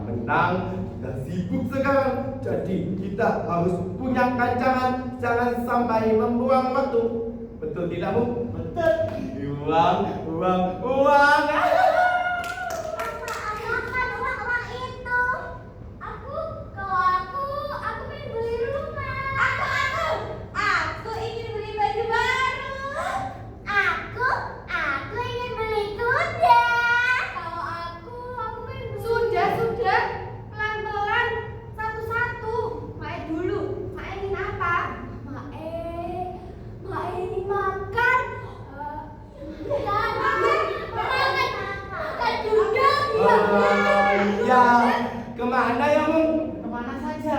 menang, kita sibuk sekarang. Jadi kita harus punya kancangan, jangan sampai membuang waktu. Betul tidak, Bu? Betul. Uang, uang, uang. Makan uang itu. Kalau aku pengen beli rumah. Aku ingin beli baju baru. Aku ingin beli kuda. Kalau aku pengen beli. Sudah, pelan-pelan, satu-satu. Mae dulu, Mae ingin apa? Mae ingin makan. Makan juga. Iya. Kemana ya, Bu? Kemana saja?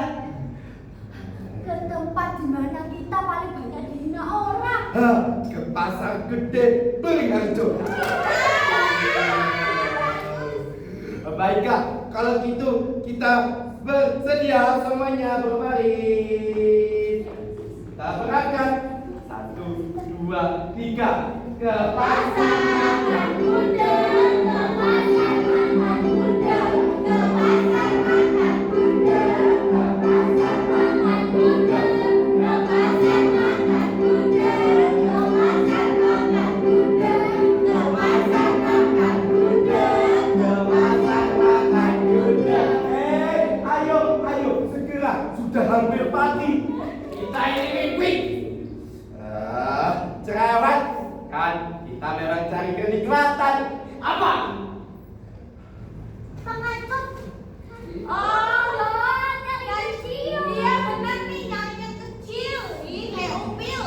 Ke tempat di mana kita paling banyak dihina orang. Hah, ke pasar gede Beringharjo. Baiklah, kalau gitu kita bersedia semuanya berbaris. Kita berangkat. 1, 2, 3 ke pasar. Makan kuda, ke pasar makan kuda, ke pasar makan kuda, ke pasar makan kuda, ke pasar makan kuda, ke pasar makan kuda, ke pasar makan kuda, Ke pasar makan kuda. Ayo, segera. Sudah hampir pagi. Kita ini mimpi. Cerewet. Kan kita memang cari kenikmatan. Apa? pengantuk. Oh, yang kecil. Iya benar nih, yang kecil. Ih, kayak upil.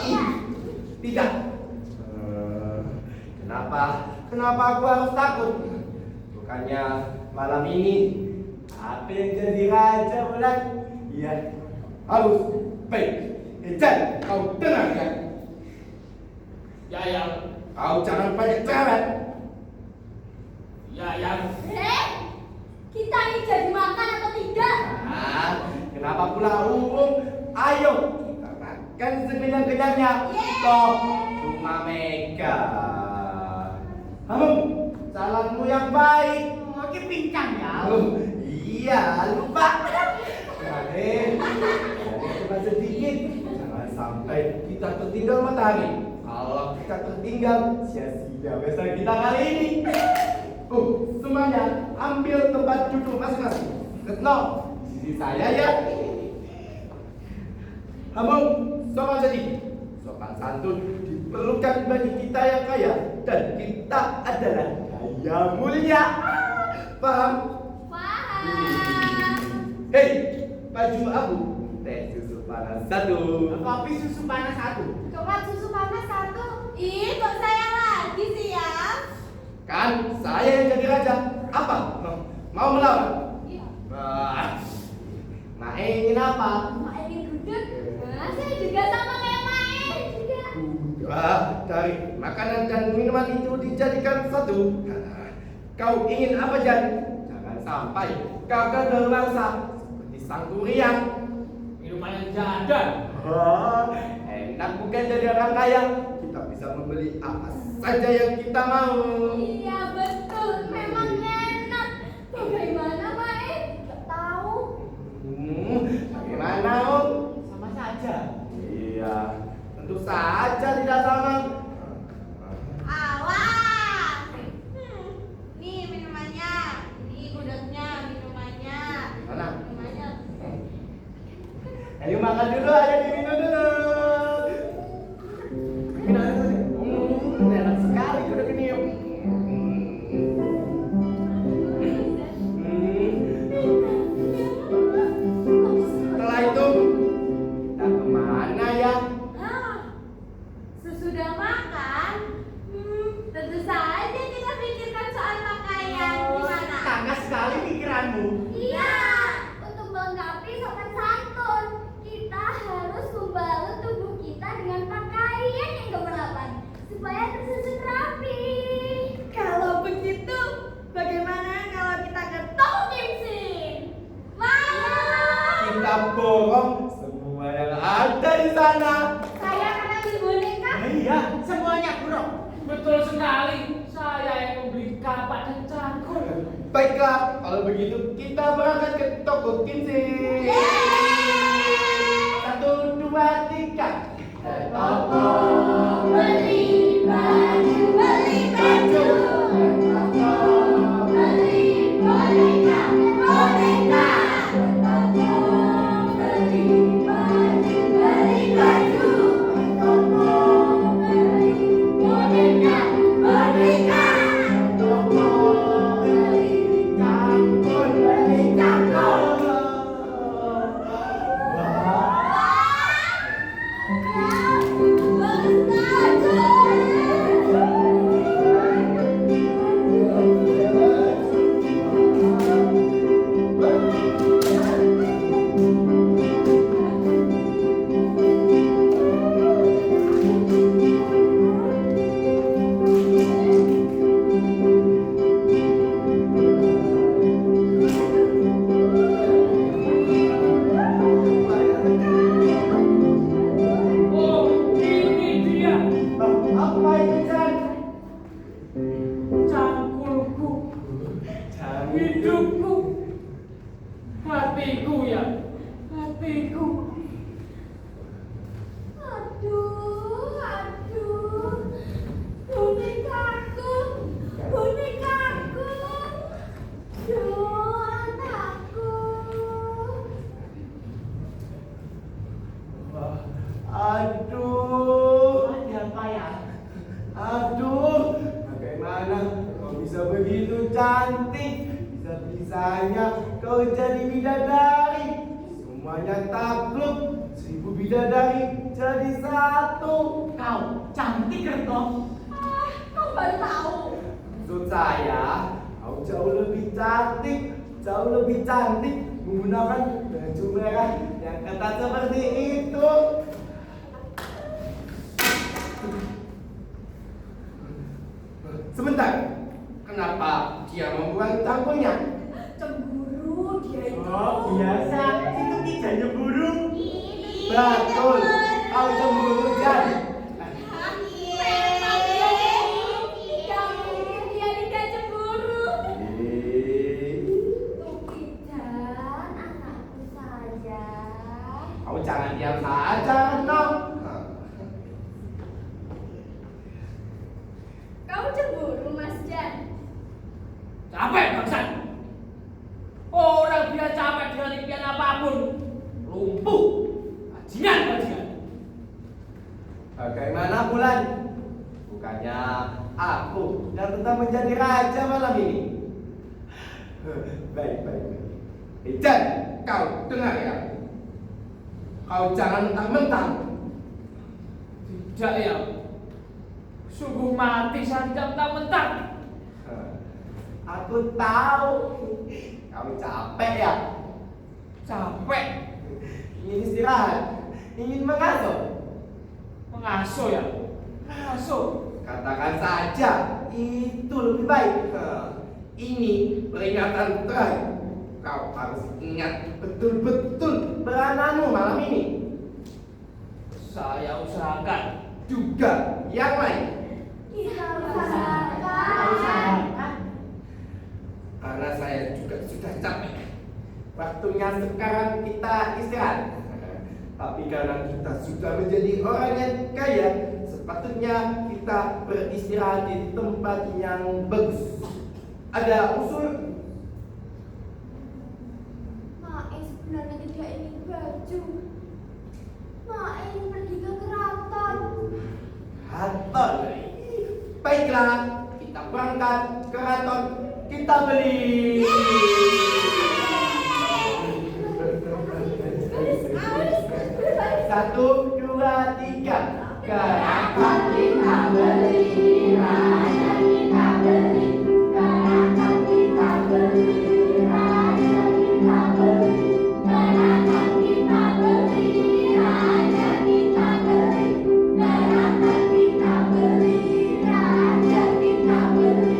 Tidak. Kenapa aku harus takut? Bukannya malam ini apa yang jadi raja bulan? Iya, harus. Baik, Ejan, kau dengarkan. Ya, Kau jangan banyak cerewet. ya. Kita ini jadi makan atau tidak? Kenapa pula umum? Ayo, kita makan sekenyang-kenyangnya. Yeay. Toh, rumah Mega. Salammu yang baik. Oke, pincang ya. Iya, lupa. Raden, cuma sedikit. Jangan sampai kita tertinggal matahari. Kalau kita tertinggal, sia-sia pesta kita kali ini. Semuanya ambil tempat duduk masing-masing. Retno, di sisi saya ya. Sopan sedikit. Sopan santun diperlukan bagi kita yang kaya, dan kita adalah kaya mulia. Paham? Paham. Hei, baju abu, teh susu panas 1. Kopi susu panas 1. Coklat susu panas 1. Ih, kok saya lagi sih ya? Kan saya yang jadi raja. Apa? Mau melawan? Iya. Mae ingin apa? Mae ingin gudeg. Nah, saya juga sama kayak Mae juga. Dari makanan dan minuman itu dijadikan satu. Kau ingin apa, Jan? Jangan sampai kau kadaluarsa seperti sang durian. Minuman yang jadan. Enak bukan jadi orang kaya. Kita bisa membeli apa saja yang kita mau. Iya betul, memang enak. Bagaimana Mae? Gak tahu. Bagaimana, Om? Sama saja. Iya, tentu saja tidak sama. Awas. Nih minumannya, ini gudegnya, minumannya. Mana? Minumannya. Ayo makan dulu, ayo diminum dulu. Minum dulu. Enak sekali gudeg ini. Setelah itu kita kemana ya? Sesudah makan, tentu saja kita pikirkan soal pakaian. Gimana? Tangkas sekali pikiranmu. Iya, untuk melengkapi sopan santun, kita harus membalut tubuh kita dengan pakaian yang keberapan supaya tersusun rapi. Kalau begitu, bagaimana kalau kita ke toko Kimsin? Kita borong semua yang ada di sana. Saya akan ambil boneka. Iya, semuanya bro. Betul sekali. Saya yang membeli kapak dan cangkul. Baiklah, kalau begitu kita berangkat ke toko Kinsey. 1, 2, 3. Ke toko Beli baju, beli baju. toko Beli boneka, boneka. Beli baju, beli baju. Beli boneka, boneka. toko beli cangkul, beli cangkul. Oh, ini dia. Apa itu, Chan? Cangkulku. Hidupku. Hatiku ya. Hatiku. Aduh, aduh. Bonekaku, bonekaku. Duh, anakku. Aduh. Ada apa ya? Aduh, bagaimana kau bisa begitu cantik? Bisa-bisanya kau jadi bidadari. Semuanya takluk, 1000 bidadari jadi 1. Kau cantik Kerto. Kau baru tahu. Maksud saya, kau jauh lebih cantik, jauh lebih cantik menggunakan baju merah yang ketat seperti itu. Sebentar, kenapa dia membuang cangkulnya? Cemburu dia itu. Oh, biasa. Itu tidak nyemburu. Betul, kau cemburu Jan. Memang dia mungkin dia tidak cemburu. Tukidan, anakku sayang. Kau jangan diam saja, kau. Kau cemburu, Mas Jan? Capek bangsa. Orang dia capek dengan impian apapun. Lumpuh. Bajingan. Bagaimana Bulan? Bukannya aku yang tetap menjadi raja malam ini. Baik. Jan, kau dengar ya? Kau jangan mentang-mentang. Tidak ya. Sungguh mati saya tidak mentang-mentang. Aku tahu kau capek ya. Capek. Ingin istirahat, ingin mengasuh. Mengasuh ya. Mengasuh. Katakan saja, itu lebih baik. Ini peringatan terakhir. Kau harus ingat betul-betul perananmu malam ini. Saya usahakan. Juga yang lain. Kita Kau usahakan. usahakan. Karena saya juga sudah capek. Waktunya sekarang kita istirahat. Tapi karena kita sudah menjadi orang yang kaya, sepatutnya kita beristirahat di tempat yang bagus. Ada usul? Mae sebenarnya tidak ingin baju. Mae ingin pergi ke keraton. Keraton. Baiklah, kita berangkat ke keraton. Kita beli. Satu, dua, tiga. Keraton kita beli. Raja kita beli. Keraton kita beli. Raja kita beli. Keraton kita beli. Raja kita beli. Keraton kita beli. Raja kita beli.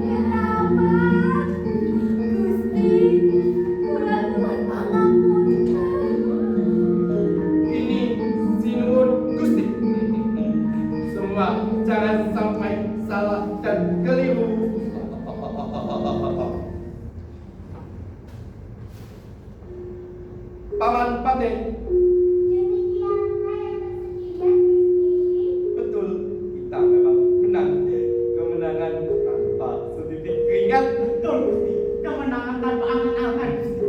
Keramat, Gusti, kula Pate. Demikian saya bersedia, Gusti. Betul, kita memang menang. Kemenangan tanpa setitik keringat. Betul Gusti. Kemenangan tanpa angan-angan Gusti.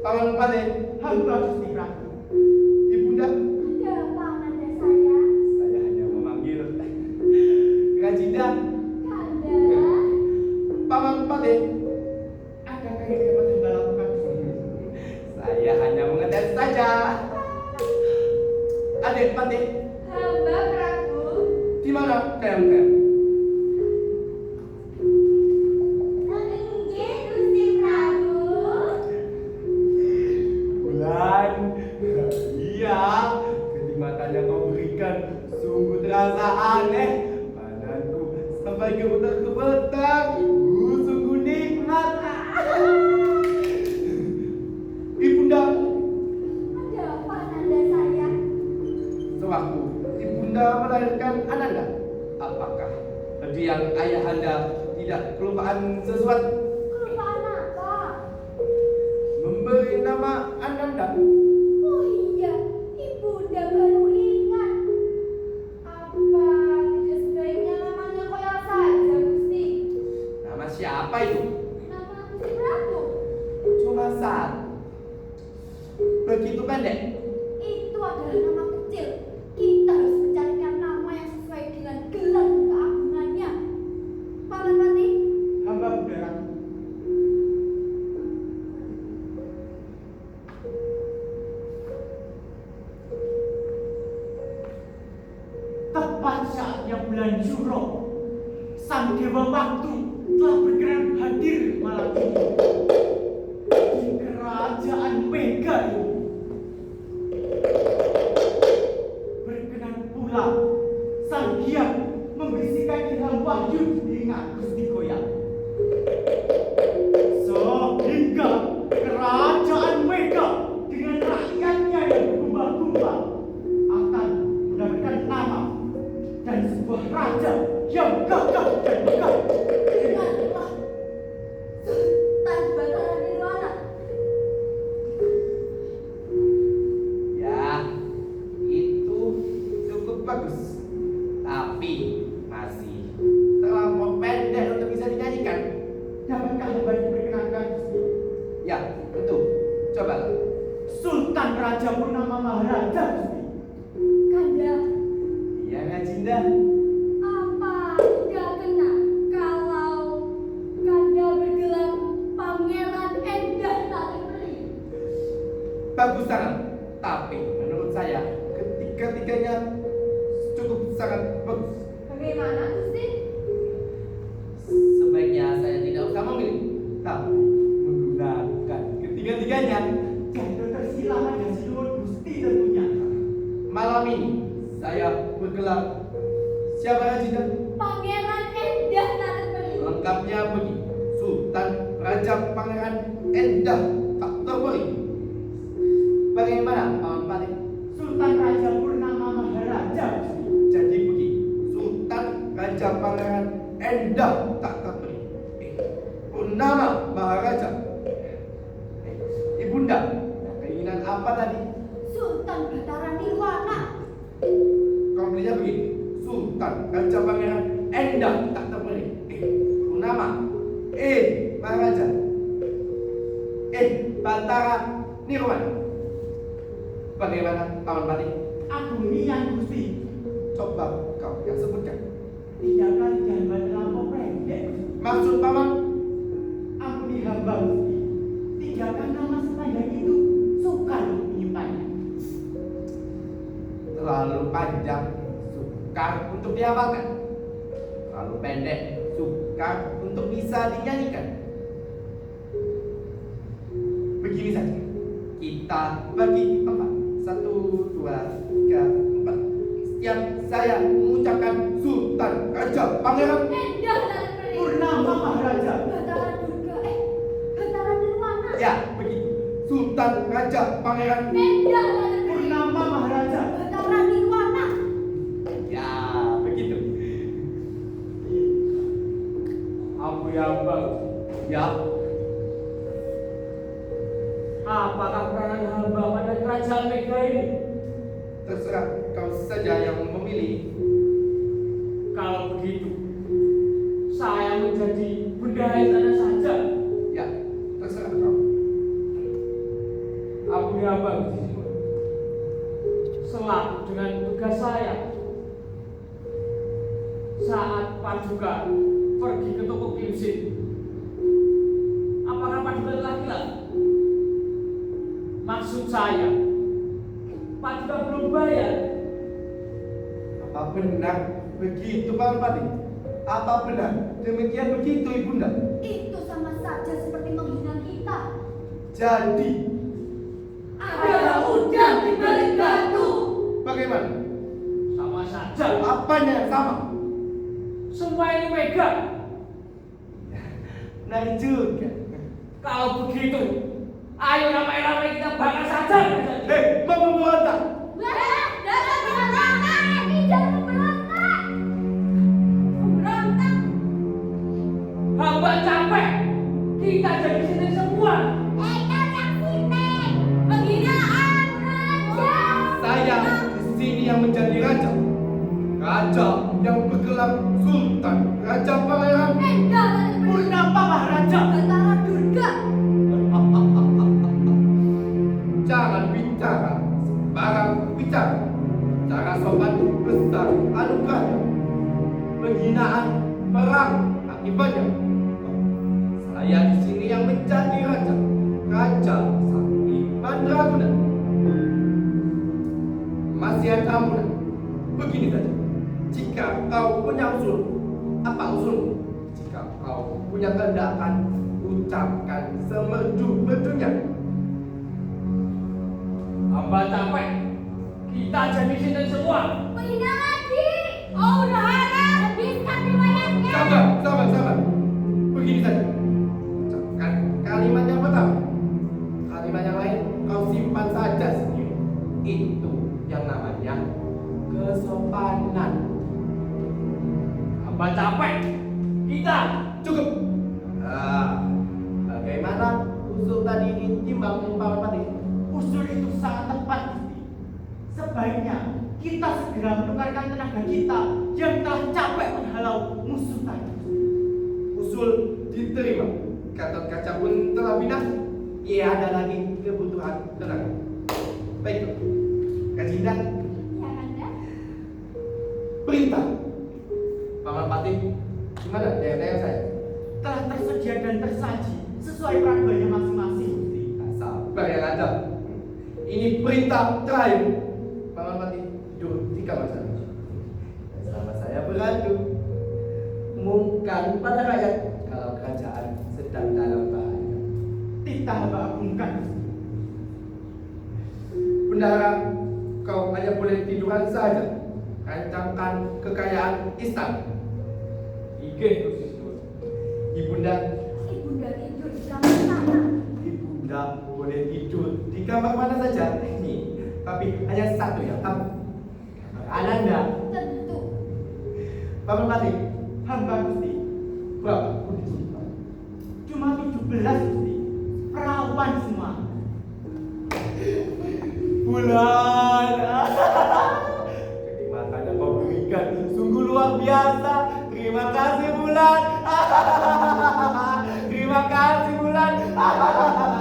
Paman Pate, Hamba Gusti Prabu. Ibunda, Ada apa nanda saya? saya hanya memanggil Rajinda. Kanda. Paman Pate, Adakah yang dapat hamba lakukan Gusti? saya hanya mengetes saja. Adik Pate, Hamba Prabu. di mana keong-keong? Inggih, Gusti Prabu. Bulan, iya, kenikmatan yang kau berikan sungguh terasa aneh. Badanku sampai gemetar-gemetar, sungguh nikmat. Ibunda, Ada apa nanda saya? sewaktu ibunda melahirkan Ananda, apakah diam ayahanda tidak kelupaan sesuatu? Kelupaan apa? Memberi nama Ananda. Oh iya, ibu udah baru ingat. Apa tidak sebaiknya namanya Koya saja, Gusti? Nama siapa itu? Nama Gusti Prabu. Cuma satu. Begitu pendek. Itu adalah nama kecil. Kita harus mencarikan nama yang sesuai dengan gelar keagungannya. Paman Pati, Hamba Bunda Ratu. Tepat saatnya bulan Juro, sang dewa waktu telah berkenan hadir malam ini di kerajaan Mega ini. Berkenan pula sang Hyang membisikkan ilham wahyu dengan Gusti Koya. Sehingga kerajaan Mega dengan rakyatnya yang bergumbang-gumbang akan mendapatkan nama dan sebuah raja yang gagah dan megah. dengarlah. Sultan Bataran Nirwana. Ya, itu cukup bagus. Tapi masih terlampau pendek untuk bisa dinyanyikan. Dapatkah hamba diperkenankan Gusti? Ya, tentu. Coba. Sultan Raja Purnama Maharaja Gusti. Kanda, Iya, Rajinda. apa tidak kena kalau Kanda bergelar Pangeran Endah tak terbeli? Bagus sangat. Tapi menurut saya ketiga-tiganya cukup sangat bagus. Bagaimana, Gusti? Sebaiknya saya tidak usah memilih, tapi menggunakan ketiga-tiganya. Jadi tersilangan dan siluman Gusti tentunya. Malam ini saya bergelar siapa Rajinda? Pangeran Endah tak terbeli. Lengkapnya begini, Sultan Raja Pangeran Endah tak terbeli. Bagaimana Paman Pati? Sultan Raja Purnama Maharaja Gusti. Jadi begini, Sultan Raja Pangeran Endah tak terbeli. Purnama Maharaja. Ibunda, keinginan apa tadi? Sultan Bataran Nirwana. Komplinya begini, Sultan Raja Pangeran Endah tak terbeli. Purnama, Maharaja. Batara Nirwana. Bagaimana Paman Pati? Agunian Gusti. Coba kau yang sebutkan. Tidak kali hamba terlampau pendek Gusti. Maksud Paman? Ampuni hamba Gusti. Tinggalkan nama sepanjang itu. Sukar untuk menyimpannya. Terlalu panjang, sukar untuk dihafalkan. Terlalu pendek, sukar untuk bisa dinyanyikan. Begini saja, kita bagi empat. 1, 2, 3, 4. Setiap saya mengucapkan Sultan Raja Pangeran Endah tak terbeli. Purnama Maharaja. Bataran Durga. Bataran Nirwana. Ya, begitu. Sultan Raja Pangeran. Endah tak terbeli. Purnama Maharaja. Bataran Nirwana. Ya, begitu. Aku yang bagus. Ya, Apakah peranan hamba pada kerajaan Mega ini? Terserah kau saja yang memilih. Kalau begitu, saya menjadi bendahara istana saja. Ya, terserah kau. Ampuni hamba Gusti Sinuwun. Selak dengan tugas saya saat Paduka pergi ke toko Kimsin. Apakah Paduka telah hilang? Maksud saya, Paduka belum bayar. Apa benar begitu Pak Bupati? Apa benar demikian begitu Ibunda? Itu sama saja seperti menghina kita. Jadi Ada udang di balik batu. bagaimana? Sama saja. Apanya yang sama? Semua ini Mega. Benar juga. Kalau begitu, ayo ramai-ramai kita bakar saja. Hei, mau memberontak? Dasar pemberontak! Ini jangan memberontak! Memberontak! Hamba capek. Kita jadi sini semua. Kalian sini! Penghinaan raja! Saya di sini yang menjadi raja. Raja yang bergelar Sultan, Raja Pangeran. Enggak, Purnama Maharaja. Batara Durga! Jangan bicara sembarang bicara. Cara sopan besar anugerahnya. Penghinaan perang akibatnya. Saya di sini yang menjadi raja. Raja Sakti Mandraguna. Masih ada amunan. Begini saja. Jika kau punya usul, apa usulmu? Jika kau punya tindakan, ucapkan semerdu-merdunya. Hamba capek. Kita jadi sini semua. Menghina lagi! Oh, udah habiskan riwayatnya! Sabar. Begini saja. Ucapkan kalimat yang pertama. Kalimat yang lain kau simpan saja sendiri. Itu yang namanya kesopanan. Hamba capek. Kita. Cukup. Bagaimana usul tadi ditimbang Pak Bupati? Usul itu sangat tepat, Gusti. Sebaiknya kita segera menukarkan tenaga kita yang telah capek menghalau musuh tadi. Usul diterima. Gatot Kaca pun telah binasa. Ia ada lagi kebutuhan tenaga. Baik, Kajinda, Ya, Kanda? perintah. Pak Bupati, gimana daerah saya? Telah tersedia dan tersaji sesuai peraduannya masing-masing, Gusti. Sabar yang ada. Ini perintah terakhir. Pak Bupati, duduk di kamar saya. Selama saya beradu, umumkan pada rakyat kalau kerajaan sedang dalam bahaya. Titah hamba agungkan, Gusti. Bendahara, kau hanya boleh tiduran saja. Rancangkan kekayaan istana. Ige Gusti Sinuwun. Ibunda, Ibunda tidur di kamar sana. ibunda boleh tidur di kamar mana saja. Nih, tapi hanya satu yang tahu. Kamar Ananda. Tentu. Pak Bupati, Hamba, Gusti. berapa kondisi Pak? Cuma 17, Gusti. Perawan semua. Bulan. Kenikmatan yang kau berikan sungguh luar biasa. Terima kasih Bulan. Terima kasih Bulan. Terima kasih.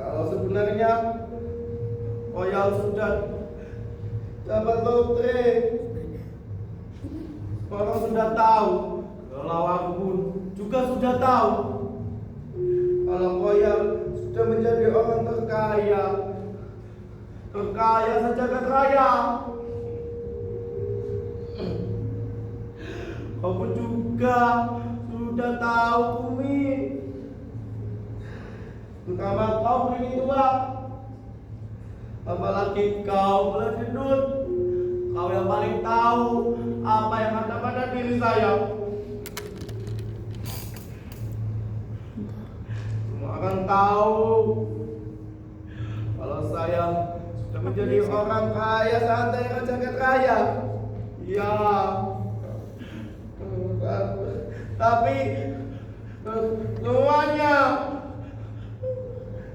Kalau sebenarnya Royal sudah dapat lotre. Orang sudah tahu, kelawar pun juga sudah tahu. Kalau Royal sudah menjadi orang terkaya sejagat raya. Kau pun juga sudah tahu, Umi. Terutama kau ini tua. Apalagi kau Beladendut. Kau yang paling tahu apa yang ada pada diri saya. Semua akan tahu kalau saya sudah menjadi orang kaya santai jagat raya. Iya. Tapi semuanya,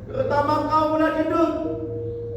terutama kau Beladendut,